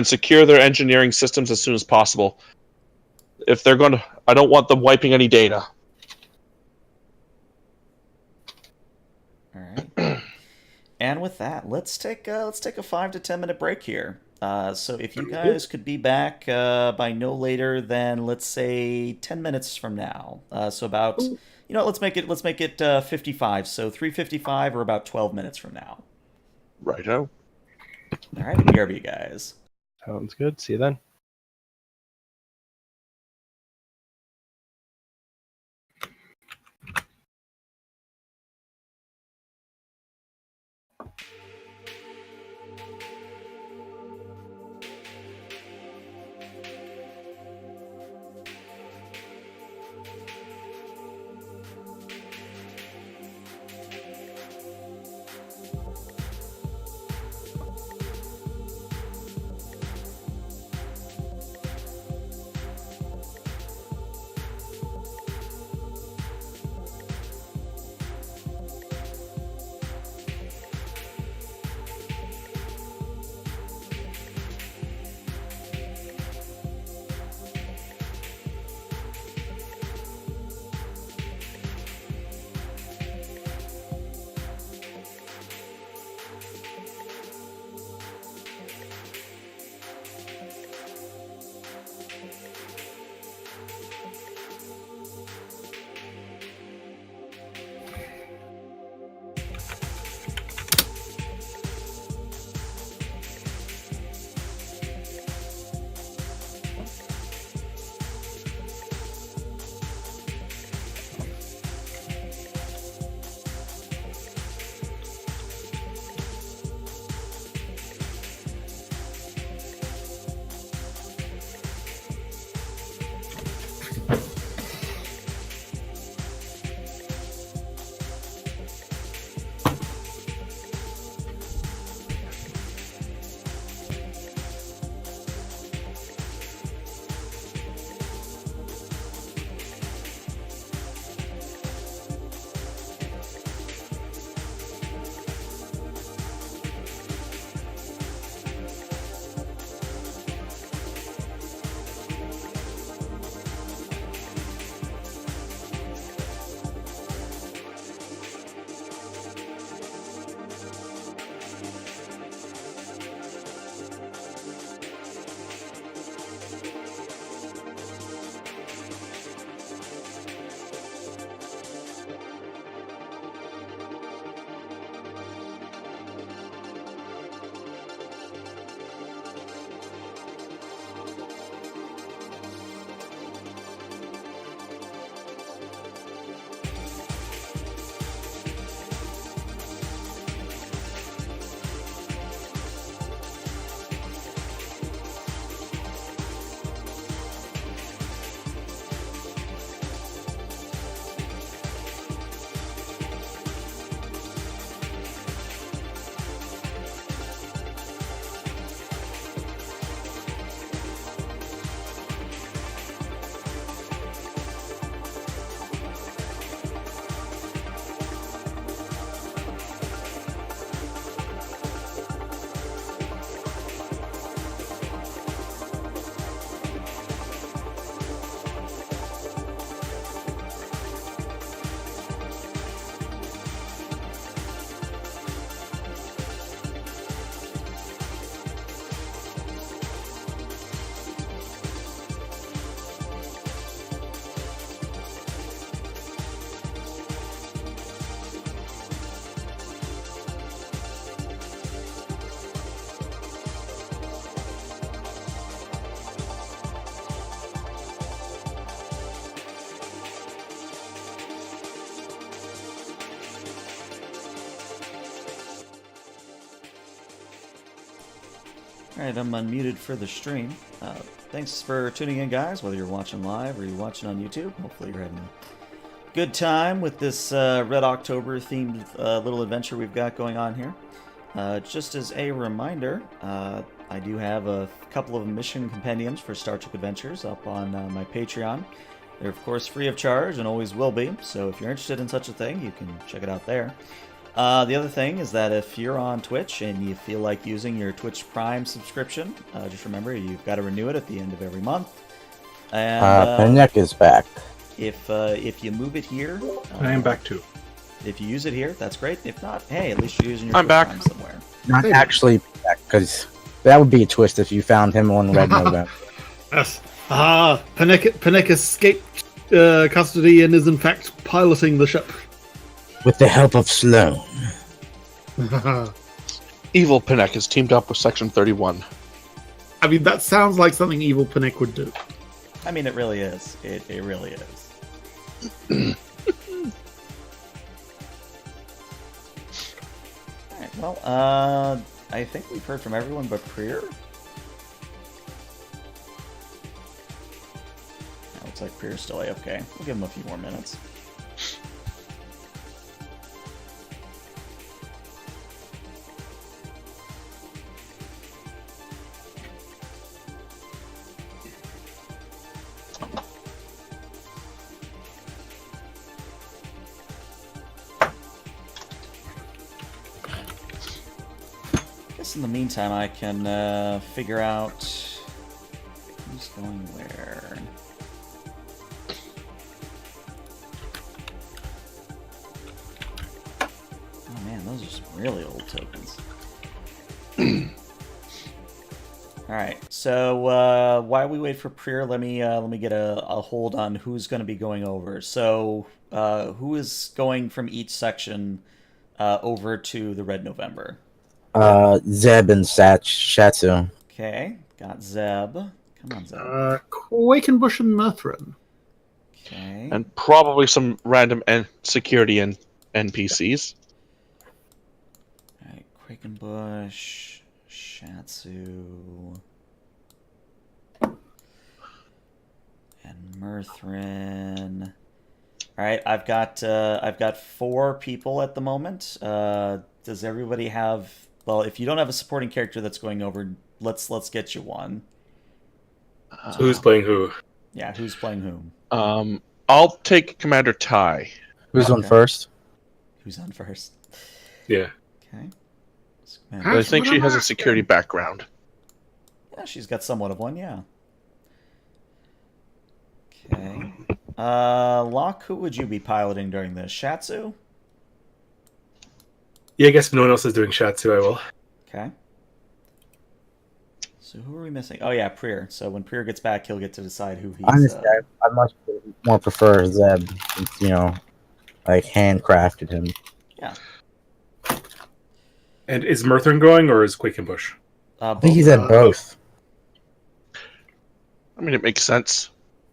secure their engineering systems as soon as possible. If they're going to, I don't want them wiping any data. All right. And with that, let's take a 5 to 10 minute break here. So if you guys could be back by no later than, let's say, 10 minutes from now. So about, let's make it 55. So 3:55 or about 12 minutes from now. Righto. All right, BRB guys. Sounds good. See you then. Alright, I'm unmuted for the stream. Thanks for tuning in, guys, whether you're watching live or you're watching on YouTube. Hopefully you're having a good time with this Red October themed little adventure we've got going on here. Just as a reminder, I do have a couple of mission compendiums for Star Trek Adventures up on my Patreon. They're, of course, free of charge and always will be, so if you're interested in such a thing, you can check it out there. The other thing is that if you're on Twitch and you feel like using your Twitch Prime subscription, just remember you've got to renew it at the end of every month. And Panek is back. if you move it here, I am back too. if you use it here, that's great. If not, hey, at least you're using your I'm Twitch back. Prime somewhere. Not actually back, because that would be a twist if you found him on Red November. Yes. Panek escaped custody and is in fact piloting the ship. With the help of Sloan. Evil Panek has teamed up with Section 31. I mean, that sounds like something evil Panek would do. I mean, it really is. It really is. Alright, well, I think we've heard from everyone but Prier. Looks like Prier's still AFK. We'll give him a few more minutes. In the meantime, I can figure out who's going where. Oh man, those are some really old tokens. All right, so while we wait for Prier, let me get a hold on who's going to be going over. So who is going from each section over to the Red November? Zeb and Shatsu. Okay, got Zeb. Come on, Zeb. Quakenbush and Murthrin. Okay. And probably some random security and NPCs. Alright, Quakenbush, Shatsu, and Murthrin. Alright, I've got 4 people at the moment. Does everybody have? Well, if you don't have a supporting character that's going over, let's get you one. So who's playing who? Yeah, who's playing whom? I'll take Commander Ty. Who's on Okay. first? Who's on first? Yeah. Okay. But I think she has a security background. Yeah, she's got somewhat of one, yeah. Okay. Locke, who would you be piloting during this? Shatsu? Yeah, I guess if no one else is doing Shatsu, I will. Okay. So who are we missing? Oh yeah, Prier. So when Prier gets back, he'll get to decide who he's... Honestly, I much more prefer Zeb. Since, like handcrafted him. Yeah. And is Murthrin going, or is Quakenbush? I think he's at both. I mean, it makes sense.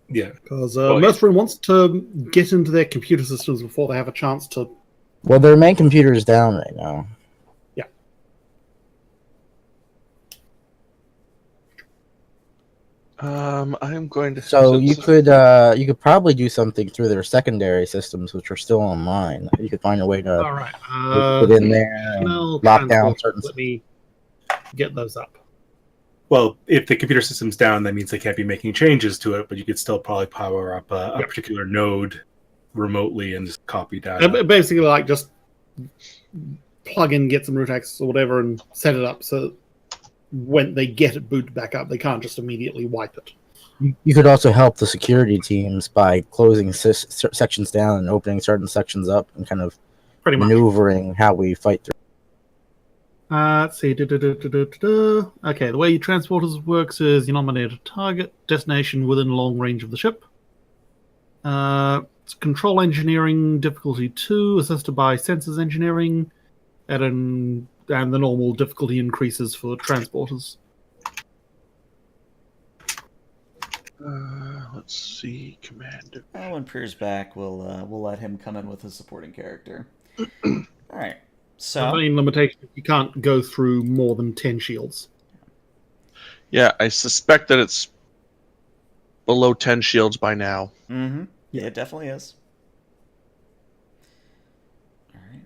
Yeah. Because Well, Murthrin wants to get into their computer systems before they have a chance to... Well, their main computer is down right now. Yeah. I'm going to. So you could probably do something through their secondary systems, which are still online. You could find a way to All right. put in there and personnel lock down transport. certain. Let me get those up. Well, if the computer system's down, that means they can't be making changes to it, but you could still probably power up a Yep. particular node remotely and just copy data. Basically, like, just plug in, get some root access or whatever, and set it up so when they get it booted back up, they can't just immediately wipe it. You could also help the security teams by closing sections down and opening certain sections up, and kind of Pretty much. maneuvering how we fight through. Let's see. Okay, the way transporters works is you nominate a target, destination within long range of the ship. It's control engineering difficulty 2, assisted by sensors engineering, and the normal difficulty increases for transporters. Let's see, Commander. Well, when Prier's back, we'll let him come in with his supporting character. All right. The So main limitation is you can't go through more than 10 shields. Yeah, I suspect that it's below 10 shields by now. Mm-hmm. Yeah, it definitely is. All right.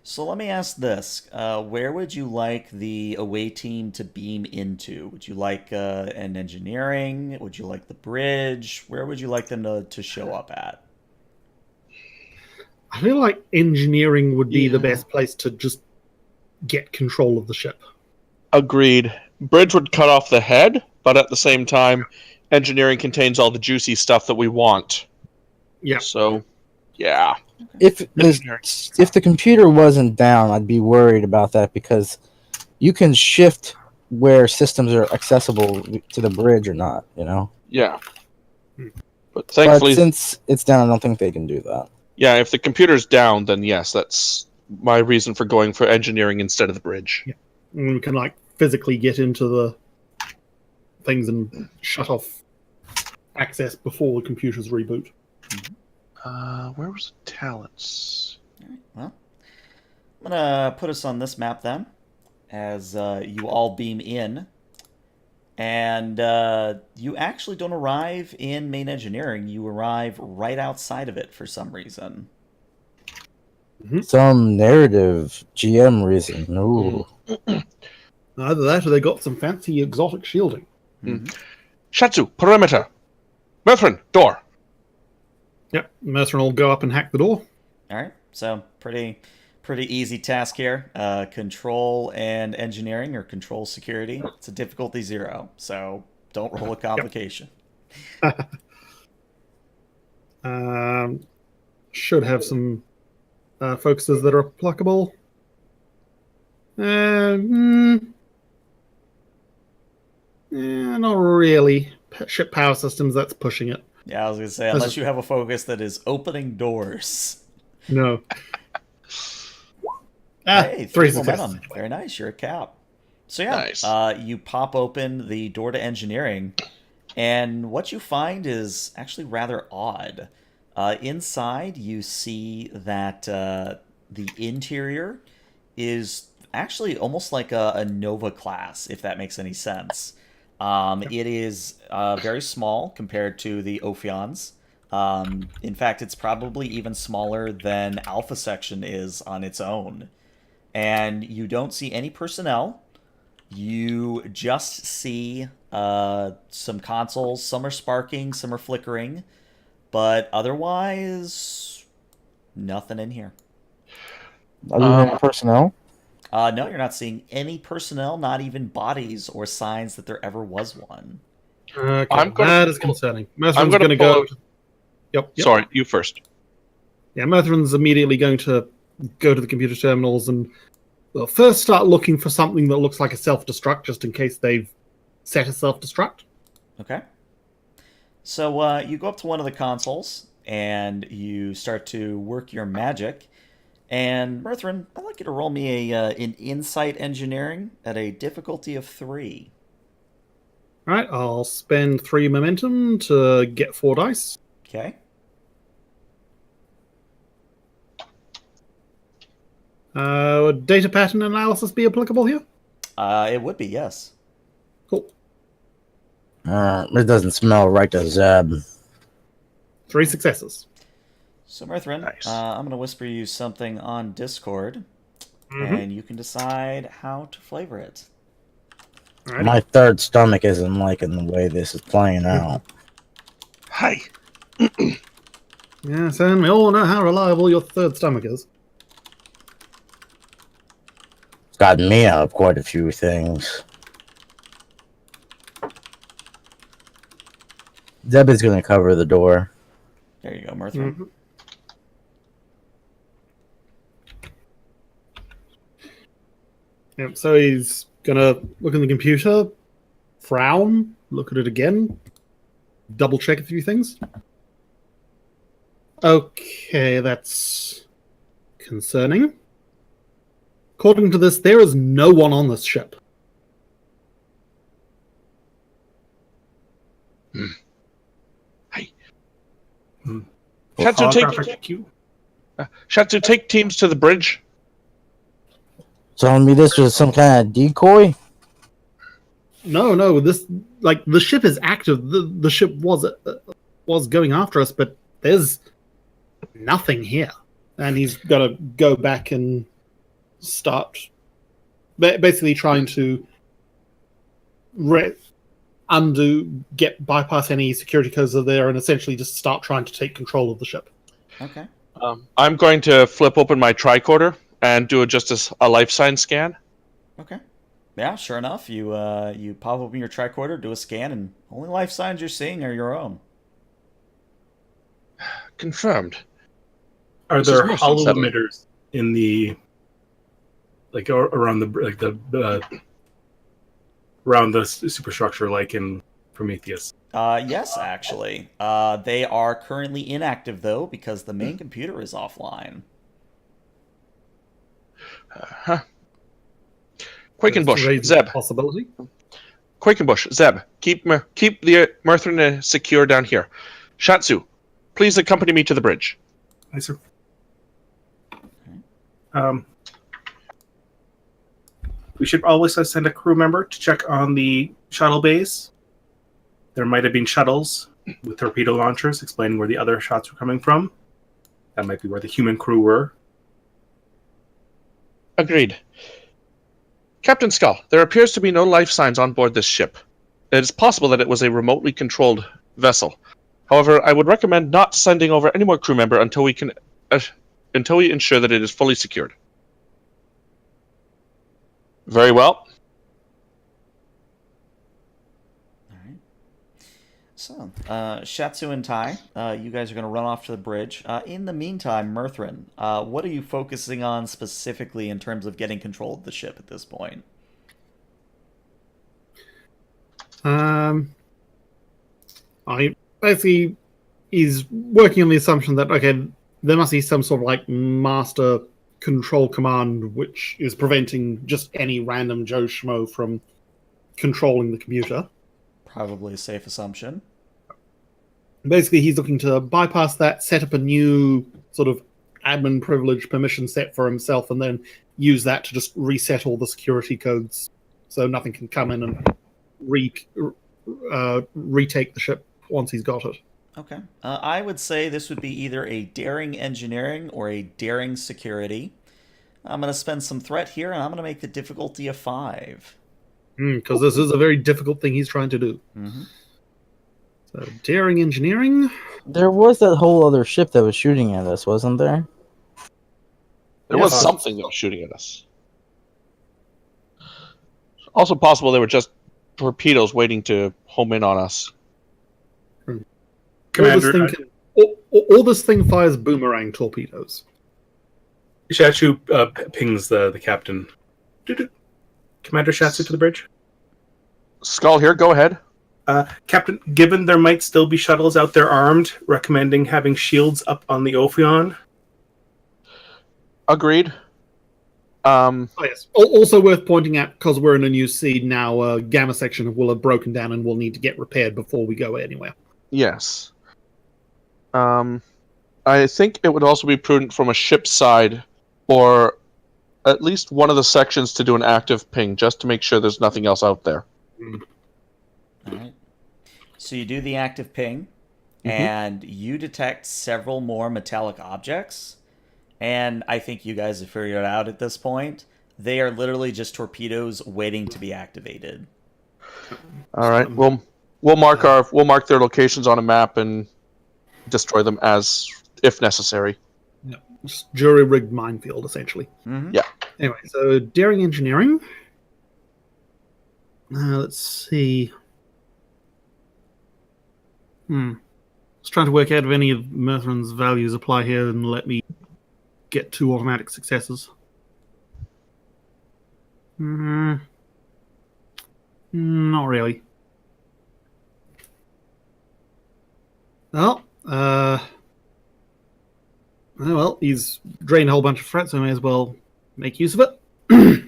So let me ask this: where would you like the away team to beam into? Would you like an engineering? Would you like the bridge? Where would you like them to show up at? I feel like engineering would be the Yeah. best place to just get control of the ship. Agreed. Bridge would cut off the head, but at the same time, engineering contains all the juicy stuff that we want. Yeah. So, yeah. If Engineering. the computer wasn't down, I'd be worried about that because you can shift where systems are accessible to the bridge or not. Yeah. Hmm. But thankfully, But since it's down, I don't think they can do that. yeah, if the computer's down, then yes, that's my reason for going for engineering instead of the bridge. Yeah. And we can like physically get into the things and shut off access before the computers reboot. Where was the talents? All right, well, I'm gonna put us on this map then, as you all beam in, and you actually don't arrive in main engineering. You arrive right outside of it for some reason. Some narrative GM reason. Ooh. Either that or they got some fancy exotic shielding. Mhm. Shatsu, perimeter. Methrin, door. Yep, Mercer will go up and hack the door. All right, so pretty easy task here. Control and engineering, or control security. It's a difficulty 0, so don't roll a complication. Should have some focuses that are applicable. Not really. Ship power systems, that's pushing it. Yeah, I was gonna say, unless you have a focus that is opening doors. No. Hey, 3 momentum. successes. Very nice. You're a cap. So yeah, Nice. you pop open the door to engineering, and what you find is actually rather odd. Inside, you see that the interior is actually almost like a Nova class, if that makes any sense. It is very small compared to the Ophions. In fact, it's probably even smaller than Alpha Section is on its own. And you don't see any personnel. You just see some consoles. Some are sparking, some are flickering. But otherwise, nothing in here. Other than personnel? No, you're not seeing any personnel, not even bodies or signs that there ever was one. Okay, I'm gonna that is pull- concerning. I'm Merthrin's gonna going to pull go. Yep. Sorry, you first. Yeah, Merthrin's immediately going to go to the computer terminals and first start looking for something that looks like a self-destruct, just in case they've set a self-destruct. Okay. So you go up to one of the consoles and you start to work your magic. And Merthrin, I'd like you to roll me an insight engineering at a difficulty of 3. All right, I'll spend 3 momentum to get 4 dice. Okay. Would data pattern analysis be applicable here? It would be, yes. Cool. It doesn't smell right to Zeb. 3 successes. So Merthrin, Nice. I'm going to whisper you something on Discord, Mhm. and you can decide how to flavor it. Alrighty. My third stomach isn't liking the way this is playing out. Hi. Yes, and we all know how reliable your third stomach is. It's got me up quite a few things. Zeb is going to cover the door. There you go, Merthrin. Mhm. Yep, so he's gonna look in the computer, frown, look at it again, double check a few things. Okay, that's concerning. According to this, there is no one on this ship. Hi. Hmm. Shatsu, Holographic cue. Shatsu, take teams to the bridge. Telling me this was some kind of decoy? No. This the ship is active. The ship was going after us, but there's nothing here, and he's got to go back and start basically trying to bypass any security codes that are there, and essentially just start trying to take control of the ship. Okay. I'm going to flip open my tricorder and do just a life sign scan. Okay. Yeah, sure enough. You pop open your tricorder, do a scan, and only life signs you're seeing are your own. Confirmed. Are This there is most hollow unsettling. emitters in the around the around the superstructure, like in Prometheus? Yes, actually. They are currently inactive though because the main computer is offline. Quakenbush, Zeb. Possibility. Quakenbush, Zeb. Keep the Murthrin secure down here. Shatsu, please accompany me to the bridge. Hi, sir. We should always send a crew member to check on the shuttle bays. There might have been shuttles with torpedo launchers explaining where the other shots were coming from. That might be where the human crew were. Agreed. Captain Skull, there appears to be no life signs on board this ship. It is possible that it was a remotely controlled vessel. However, I would recommend not sending over any more crew member until we ensure that it is fully secured. Very well. So, Shatsu and Tai, you guys are going to run off to the bridge. In the meantime, Murthrin, what are you focusing on specifically in terms of getting control of the ship at this point? I basically he's working on the assumption that there must be some sort of master control command which is preventing just any random Joe Schmo from controlling the computer. Probably a safe assumption. Basically, he's looking to bypass that, set up a new sort of admin privilege permission set for himself, and then use that to just reset all the security codes so nothing can come in and retake the ship once he's got it. Okay. I would say this would be either a daring engineering or a daring security. I'm going to spend some threat here, and I'm going to make the difficulty a 5. Because this is a very difficult thing he's trying to do. Mm-hmm. So, daring engineering. There was that whole other ship that was shooting at us, wasn't there? There was something that was shooting at us. Also possible they were just torpedoes waiting to home in on us. Commander, all this thing fires boomerang torpedoes. Shatsu pings the captain. Commander Shatsu to the bridge. Skull here, go ahead. Captain, given there might still be shuttles out there armed, recommending having shields up on the Ophion. Agreed. Yes. Also worth pointing out, because we're in a new seed now, Gamma section will have broken down and will need to get repaired before we go anywhere. Yes. I think it would also be prudent from a ship side, or at least one of the sections, to do an active ping, just to make sure there's nothing else out there. All right. So you do the active ping, and you detect several more metallic objects. And I think you guys have figured it out at this point. They are literally just torpedoes waiting to be activated. All right. We'll mark their locations on a map and destroy them if necessary. No, just jury-rigged minefield, essentially. Mm-hmm. Yeah. Anyway, so daring engineering. Let's see. I was trying to work out if any of Murthrin's values apply here and let me get 2 automatic successes. Not really. Well, he's drained a whole bunch of threat, so I may as well make use of it.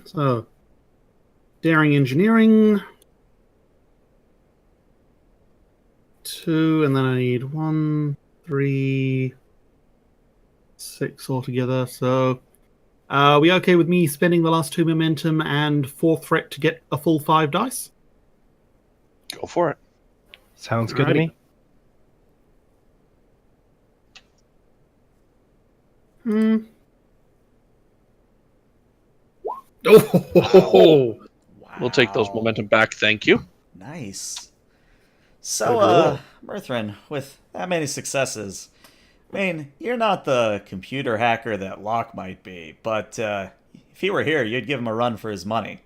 So, daring engineering. 2, and then I need 1, 3, 6 altogether. So, are we okay with me spending the last 2 momentum and 4 threat to get a full 5 dice? Go for it. Sounds good to me. Oh, Wow. We'll take those momentum back. Thank you. Nice. Good So, roll. Mirthrin, with that many successes, I mean, you're not the computer hacker that Locke might be, but if he were here, you'd give him a run for his money.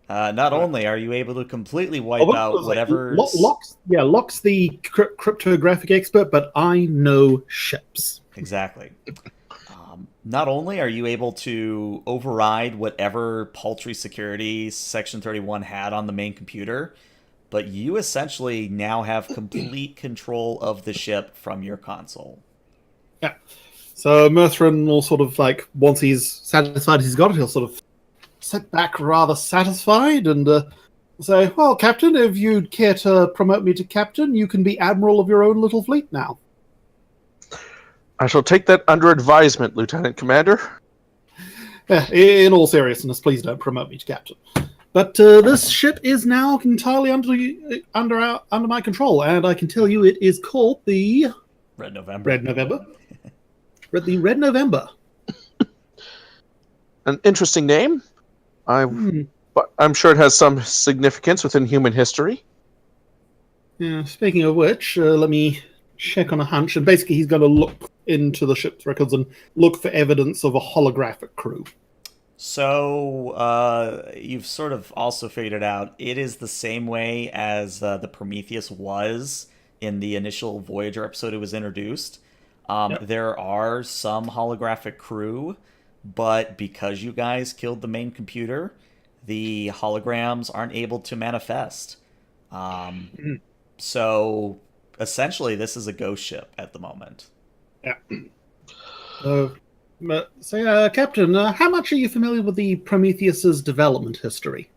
Not only are you able to completely wipe out whatever... Locke's the cryptographic expert, but I know ships. Exactly. Not only are you able to override whatever paltry security Section 31 had on the main computer, but you essentially now have complete control of the ship from your console. Yeah. So Mirthrin will sort of like, once he's satisfied he's got it, he'll sort of sit back rather satisfied and say, well, Captain, if you'd care to promote me to Captain, you can be Admiral of your own little fleet now. I shall take that under advisement, Lieutenant Commander. Yeah, in all seriousness, please don't promote me to Captain. But this ship is now entirely under my control, and I can tell you it is called the Red November. The Red November. An interesting name. But I'm sure it has some significance within human history. Yeah, speaking of which, let me check on a hunch. And basically, he's going to look into the ship's records and look for evidence of a holographic crew. So, you've sort of also figured it out. It is the same way as the Prometheus was in the initial Voyager episode it was introduced. Yep. There are some holographic crew, but because you guys killed the main computer, the holograms aren't able to manifest. So, essentially, this is a ghost ship at the moment. Yeah. Captain, how much are you familiar with the Prometheus's development history?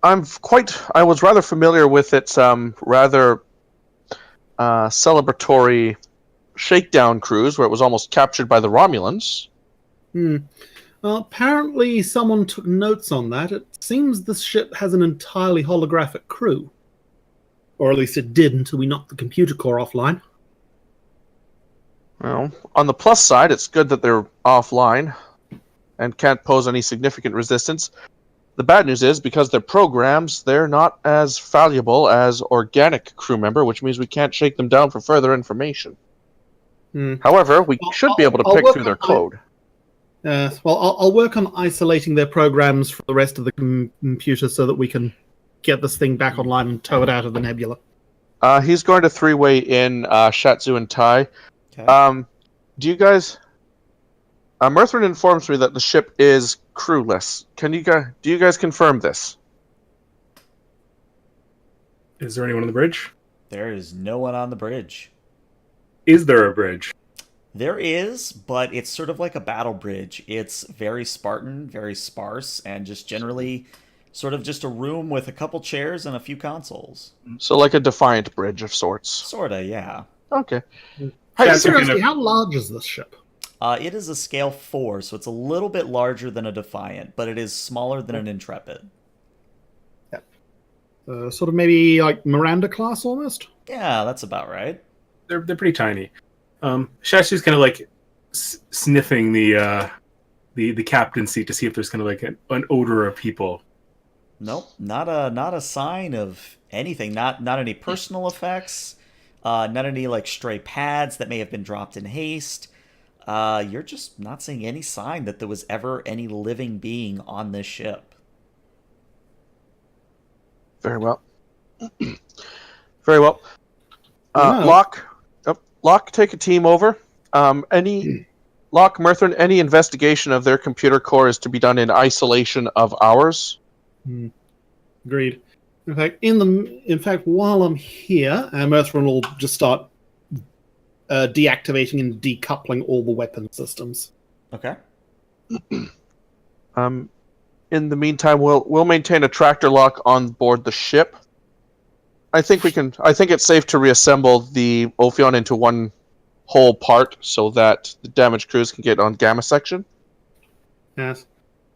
I was rather familiar with its rather celebratory shakedown cruise where it was almost captured by the Romulans. Well, apparently someone took notes on that. It seems this ship has an entirely holographic crew. Or at least it did until we knocked the computer core offline. Well, on the plus side, it's good that they're offline and can't pose any significant resistance. The bad news is, because they're programs, they're not as valuable as organic crew member, which means we can't shake them down for further information. However, we should be able to pick through their code. I'll work on isolating their programs from the rest of the computer so that we can get this thing back online and tow it out of the nebula. He's going to three-way in Shatsu and Tai. Okay. Do you guys... Mirthrin informs me that the ship is crewless. Do you guys confirm this? Is there anyone on the bridge? There is no one on the bridge. Is there a bridge? There is, but it's sort of like a battle bridge. It's very Spartan, very sparse, and just generally sort of just a room with a couple chairs and a few consoles. So like a Defiant bridge of sorts. Sorta, yeah. Okay. Hey, Seriously, how large is this ship? It is a scale 4, so it's a little bit larger than a Defiant, but it is smaller than an Intrepid. Sort of maybe like Miranda class almost? Yeah, that's about right. They're pretty tiny. Shashu's kind of like sniffing the captain's seat to see if there's kind of like an odor of people. Nope, not a sign of anything. Not any personal effects. Not any like stray pads that may have been dropped in haste. You're just not seeing any sign that there was ever any living being on this ship. Very well. Very well. No. Locke, take a team over. Locke, Mirthrin, any investigation of their computer core is to be done in isolation of ours. Agreed. In fact, while I'm here, Mirthrin will just start deactivating and decoupling all the weapon systems. Okay. In the meantime, we'll maintain a tractor lock on board the ship. I think it's safe to reassemble the Ophion into one whole part so that the damaged crews can get on Gamma section. Yes.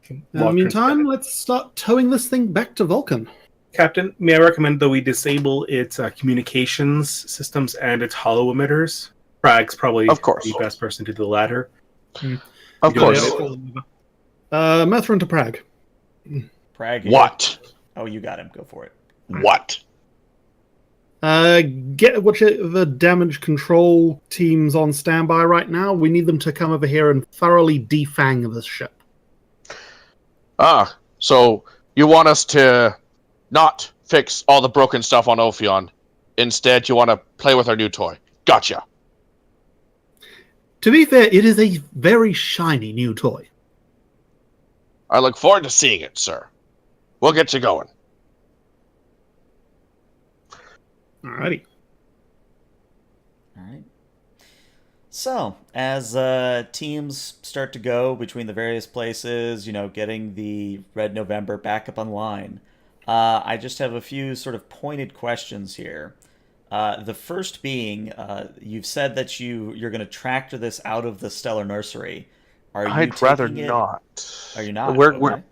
In the meantime, let's start towing this thing back to Vulcan. Captain, may I recommend that we disable its communications systems and its hollow emitters? Prague's probably Of course. the best person to do the latter. Of Go course. ahead. Methrin to Prague. Prague here. What? Oh, you got him. Go for it. What? Get whichever damage control teams on standby right now. We need them to come over here and thoroughly defang this ship. Ah, so you want us to not fix all the broken stuff on Ophion. Instead, you want to play with our new toy. Gotcha. To be fair, it is a very shiny new toy. I look forward to seeing it, sir. We'll get you going. Alrighty. All right. So, as teams start to go between the various places, getting the Red November back up online, I just have a few sort of pointed questions here. The first being, you've said that you're going to tractor this out of the Stellar Nursery. Are you I'd rather taking it? not. Are you not? We're Okay.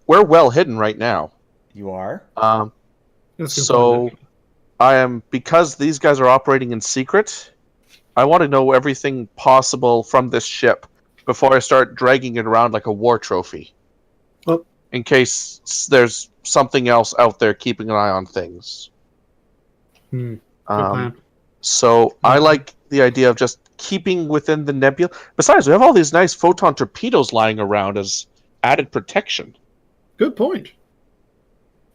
we're well hidden right now. You are? That's a good So point. I am, because these guys are operating in secret. I want to know everything possible from this ship before I start dragging it around like a war trophy. Oh. In case there's something else out there keeping an eye on things. Good plan. So I like the idea of just keeping within the nebula. Besides, we have all these nice photon torpedoes lying around as added protection. Good point.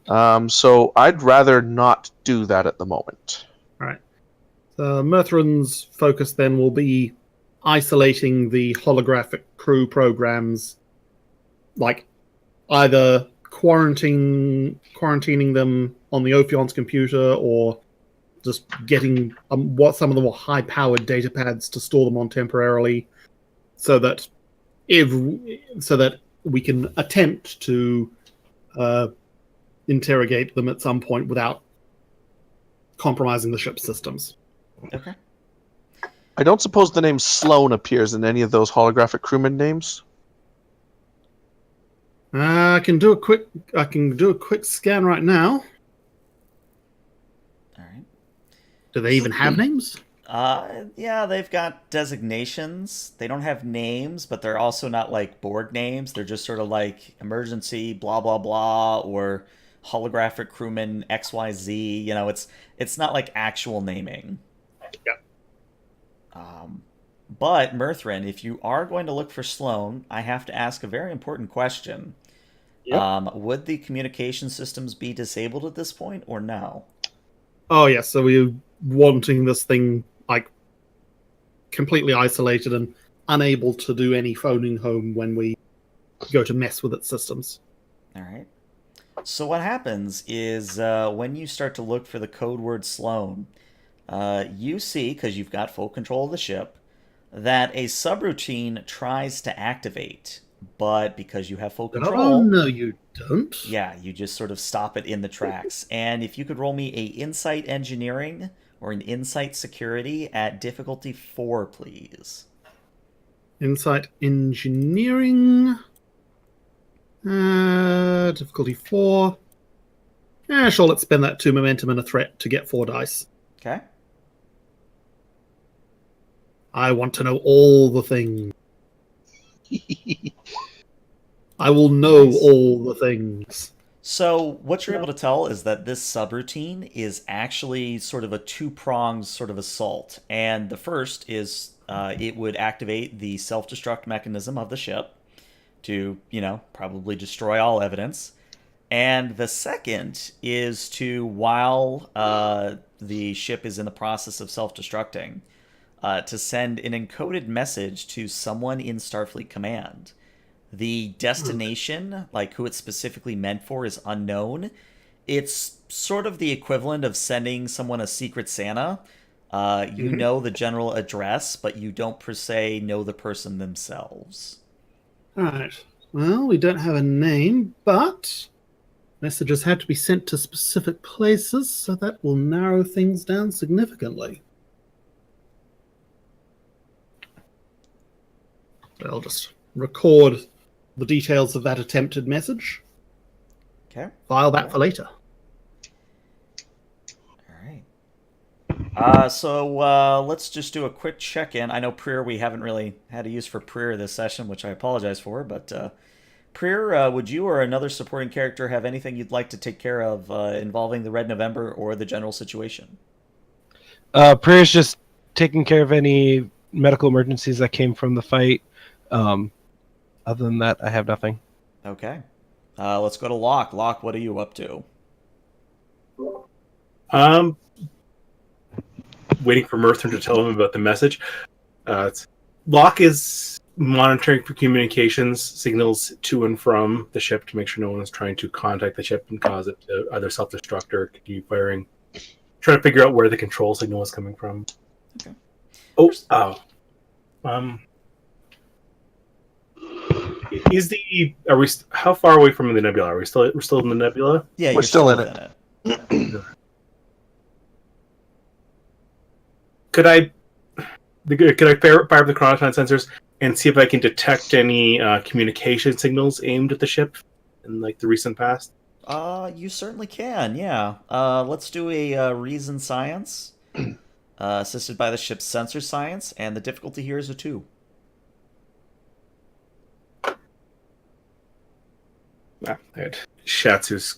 So I'd rather not do that at the moment. Murthrin's focus then will be isolating the holographic crew programs, like either quarantining them on the Ophion's computer, or just getting what some of the more high-powered data pads to store them on temporarily, so that we can attempt to interrogate them at some point without compromising the ship's systems. Okay. I don't suppose the name Sloan appears in any of those holographic crewman names. I can do a quick scan right now. All right. Do they even have names? Yeah, they've got designations. They don't have names, but they're also not like Borg names. They're just sort of like emergency blah blah blah or holographic crewman XYZ. It's not like actual naming. Yeah. But Murthrin, if you are going to look for Sloan, I have to ask a very important question. Yep. Would the communication systems be disabled at this point, or no? Oh yes, so we're wanting this thing like completely isolated and unable to do any phoning home when we go to mess with its systems. All right. So what happens is when you start to look for the code word Sloan, you see, because you've got full control of the ship, that a subroutine tries to activate, but because you have full control... Oh, no, you don't. Yeah, you just sort of stop it in the tracks. And if you could roll me a Insight Engineering or an Insight Security at difficulty 4, please. Insight Engineering... difficulty 4. Yeah, sure, let's spend that 2 momentum and a threat to get 4 dice. Okay. I want to know all the things. I will know all the things. So what you're able to tell is that this subroutine is actually sort of a two-pronged sort of assault. And the first is it would activate the self-destruct mechanism of the ship to, probably destroy all evidence. And the second is to, while the ship is in the process of self-destructing, to send an encoded message to someone in Starfleet Command. The destination, like who it's specifically meant for, is unknown. It's sort of the equivalent of sending someone a Secret Santa. You know the general address, but you don't per se know the person themselves. Alright. Well, we don't have a name, but messages have to be sent to specific places, so that will narrow things down significantly. I'll just record the details of that attempted message. Okay. File that for later. Let's just do a quick check-in. I know Prier we haven't really had a use for Prier this session, which I apologize for, but Prier, would you or another supporting character have anything you'd like to take care of involving the Red November or the general situation? Prayer's just taking care of any medical emergencies that came from the fight. Other than that, I have nothing. Okay. Let's go to Locke. Locke, what are you up to? Waiting for Merthrin to tell him about the message. Locke is monitoring for communications signals to and from the ship to make sure no one is trying to contact the ship and cause it to either self-destruct or continue firing. Trying to figure out where the control signal is coming from. Okay. How far away from the nebula are we? We're still in the nebula? Yeah, We're still in it. Could I fire up the chronoton sensors and see if I can detect any communication signals aimed at the ship in like the recent past? You certainly can, yeah. Let's do a reason science, assisted by the ship's sensor science, and the difficulty here is a 2. I had Shatsu's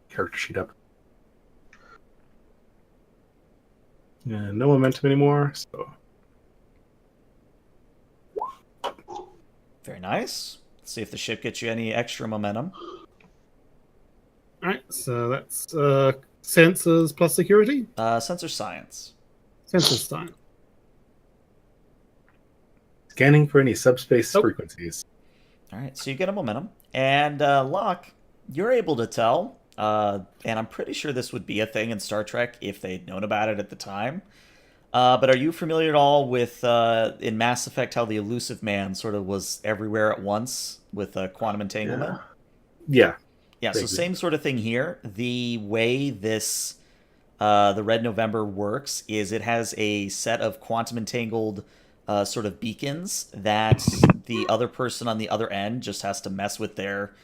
character sheet up. Yeah, no momentum anymore, so... Very nice. Let's see if the ship gets you any extra momentum. Alright, so that's sensors plus security? Sensor science. Sensors time. Scanning for any subspace frequencies. All right, so you get a momentum. And Locke, you're able to tell, and I'm pretty sure this would be a thing in Star Trek if they'd known about it at the time. But are you familiar at all with, in Mass Effect, how the elusive man sort of was everywhere at once with quantum entanglement? Yeah. Yeah, so same sort of thing here. The way this, the Red November works is it has a set of quantum entangled sort of beacons that the other person on the other end just has to mess with their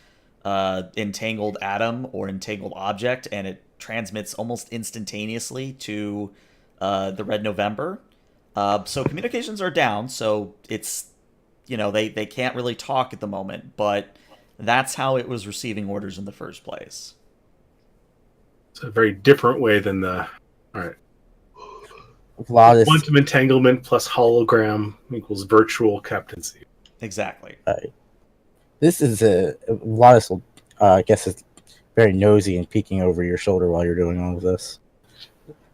entangled atom or entangled object, and it transmits almost instantaneously to the Red November. So communications are down, so it's, they can't really talk at the moment, but that's how it was receiving orders in the first place. It's a very different way than the... All right. Quantum entanglement plus hologram equals virtual captaincy. Exactly. This is Vladis will, I guess, is very nosy and peeking over your shoulder while you're doing all of this.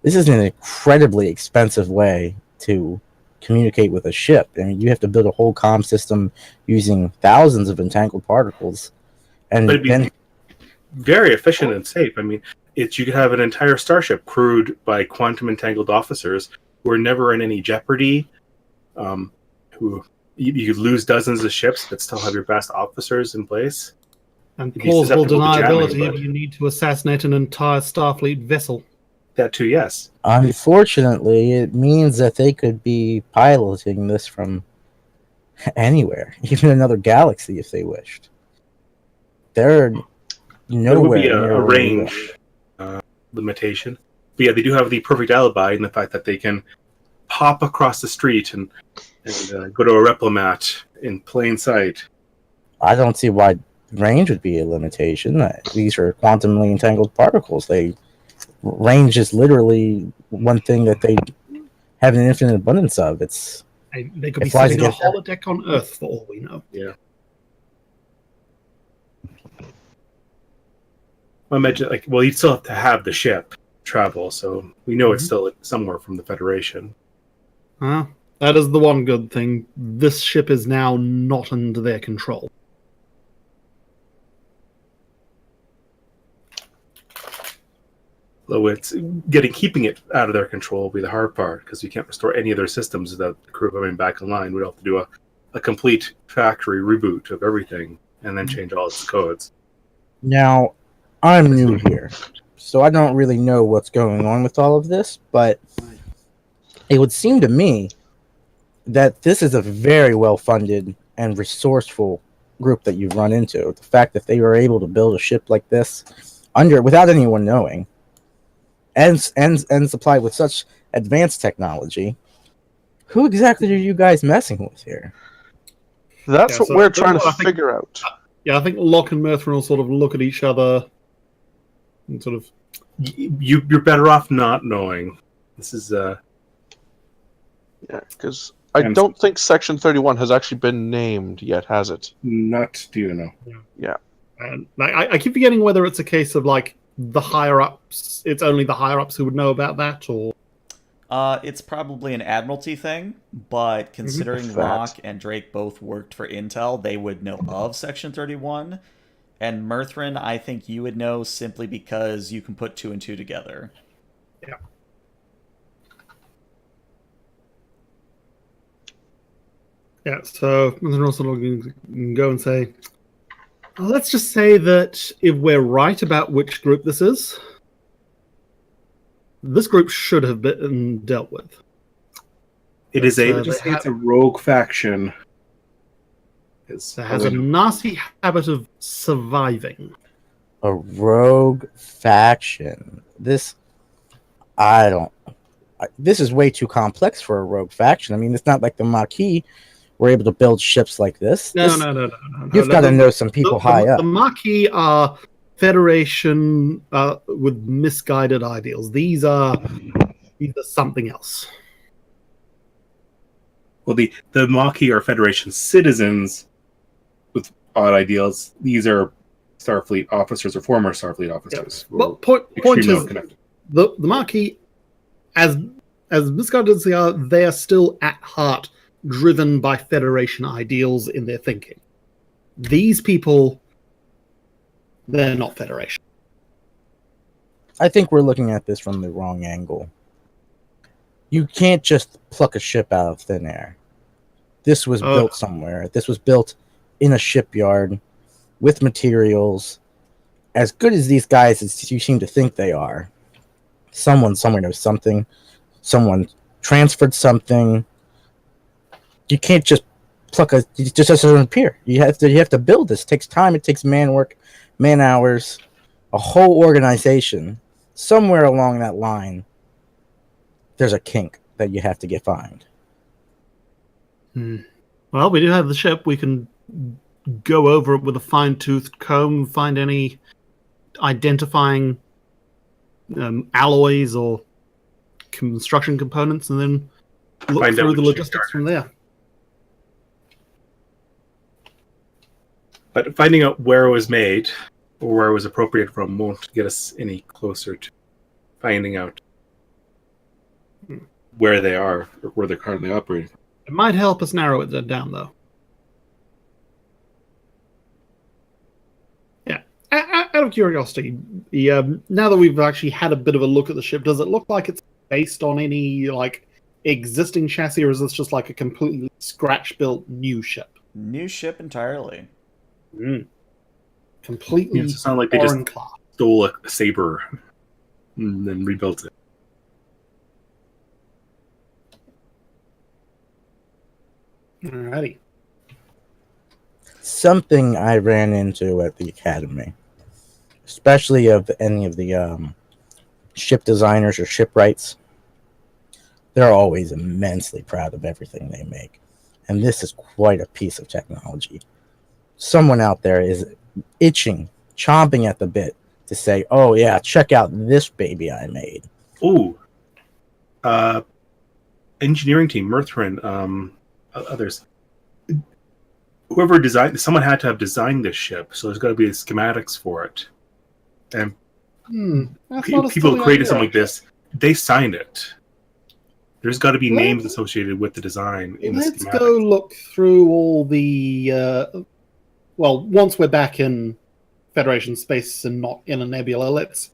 This is an incredibly expensive way to communicate with a ship. I mean, you have to build a whole comm system using thousands of entangled particles, and but it'd be very efficient and safe. I mean, you could have an entire starship crewed by quantum entangled officers who are never in any jeopardy. Who you could lose dozens of ships but still have your best officers in place. And plausible deniability if you need to assassinate an entire Starfleet vessel. That too, yes. Unfortunately, it means that they could be piloting this from anywhere, even another galaxy if they wished. They're nowhere near a range limitation. But yeah, they do have the perfect alibi in the fact that they can pop across the street and go to a replimat in plain sight. I don't see why range would be a limitation. These are quantumly entangled particles. Range is literally one thing that they have an infinite abundance of. They could be sitting on a holodeck on Earth for all we know. Yeah. I imagine, you still have to have the ship travel, so we know it's still somewhere from the Federation. That is the one good thing. This ship is now not under their control. Though keeping it out of their control will be the hard part, because you can't restore any of their systems without the crew coming back online. We'd have to do a complete factory reboot of everything and then change all its codes. Now, I'm new here, so I don't really know what's going on with all of this, but it would seem to me that this is a very well-funded and resourceful group that you've run into. The fact that they were able to build a ship like this without anyone knowing, and supplied with such advanced technology. Who exactly are you guys messing with here? That's Yeah, what so we're trying to I think- figure out. Yeah, I think Locke and Mirthrin will sort of look at each other and sort of. You're better off not knowing. This is Yeah, because I And- don't think Section 31 has actually been named yet, has it? not do you know. And I keep forgetting whether it's a case of like the higher ups. It's only the higher ups who would know about that, or It's probably an Admiralty thing, but considering What's that? Locke and Drake both worked for Intel, they would know of Section 31. And Mirthrin, I think you would know simply because you can put two and two together. yeah. So Mirthrin also can go and say, let's just say that if we're right about which group this is, this group should have been dealt with. It is But, just say it's a rogue faction. It has a nasty habit of surviving. A rogue faction. This is way too complex for a rogue faction. I mean, it's not like the Maquis were able to build ships like this. No. You've got to know some people high up. The Maquis are Federation with misguided ideals. These are something else. Well, the Maquis are Federation citizens with odd ideals. These are Starfleet officers or former Starfleet officers. Yeah. But point Extremely is, well-connected. the Maquis, as misguided as they are still at heart driven by Federation ideals in their thinking. These people, they're not Federation. I think we're looking at this from the wrong angle. You can't just pluck a ship out of thin air. This was built somewhere. This was built in a shipyard with materials. As good as these guys as you seem to think they are, someone somewhere knows something. Someone transferred something. You can't just it just doesn't appear. You have to build this. It takes time. It takes man work, man hours, a whole organization. Somewhere along that line, there's a kink that you have to get find. Well, we do have the ship. We can go over it with a fine-toothed comb, find any identifying alloys or construction components, and then look Find out through the which logistics shipyard. from there. But finding out where it was made or where it was appropriated from won't get us any closer to finding out where they are or where they're currently operating. It might help us narrow it down, though. Yeah. Out of curiosity, now that we've actually had a bit of a look at the ship, does it look like it's based on any like existing chassis, or is this just like a completely scratch-built new ship? New ship entirely. Completely Yeah, it's not like they just foreign class. stole a saber and then rebuilt it. Alrighty. Something I ran into at the academy, especially of any of the ship designers or shipwrights, they're always immensely proud of everything they make. And this is quite a piece of technology. Someone out there is itching, chomping at the bit to say, oh yeah, check out this baby I made. Ooh. Engineering team, Mirthrin, others. Whoever designed, someone had to have designed this ship, so there's got to be schematics for it. And people who created something like this, they signed it. There's got to be names associated with the design in the schematics. Let's go look through all the. Well, once we're back in Federation space and not in a nebula, let's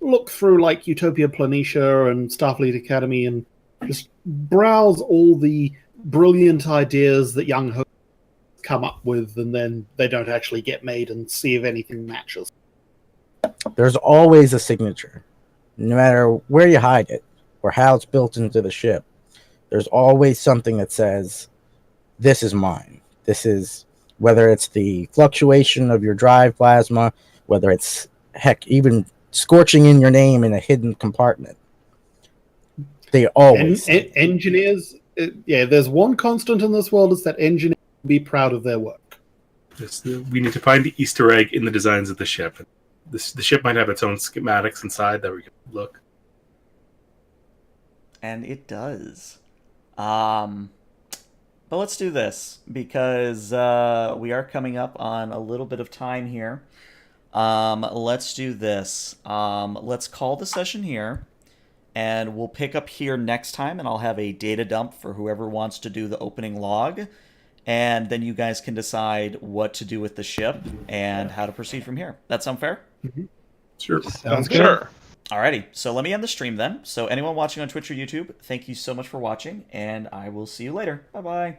look through like Utopia Planitia and Starfleet Academy and just browse all the brilliant ideas that young hosts come up with, and then they don't actually get made, and see if anything matches. There's always a signature, no matter where you hide it or how it's built into the ship. There's always something that says, this is mine. This is, whether it's the fluctuation of your drive plasma, whether it's, heck, even scorching in your name in a hidden compartment. They always say. Engineers, there's one constant in this world is that engineers be proud of their work. We need to find the Easter egg in the designs of the ship. The ship might have its own schematics inside that we can look. And it does. But let's do this, because we are coming up on a little bit of time here. Let's do this. Let's call the session here, and we'll pick up here next time, and I'll have a data dump for whoever wants to do the opening log. And then you guys can decide what to do with the ship and how to proceed from here. That sound fair? Mm-hmm. Sure. Sounds good. Sure. Alrighty, so let me end the stream then. So anyone watching on Twitch or YouTube, thank you so much for watching, and I will see you later. Bye-bye.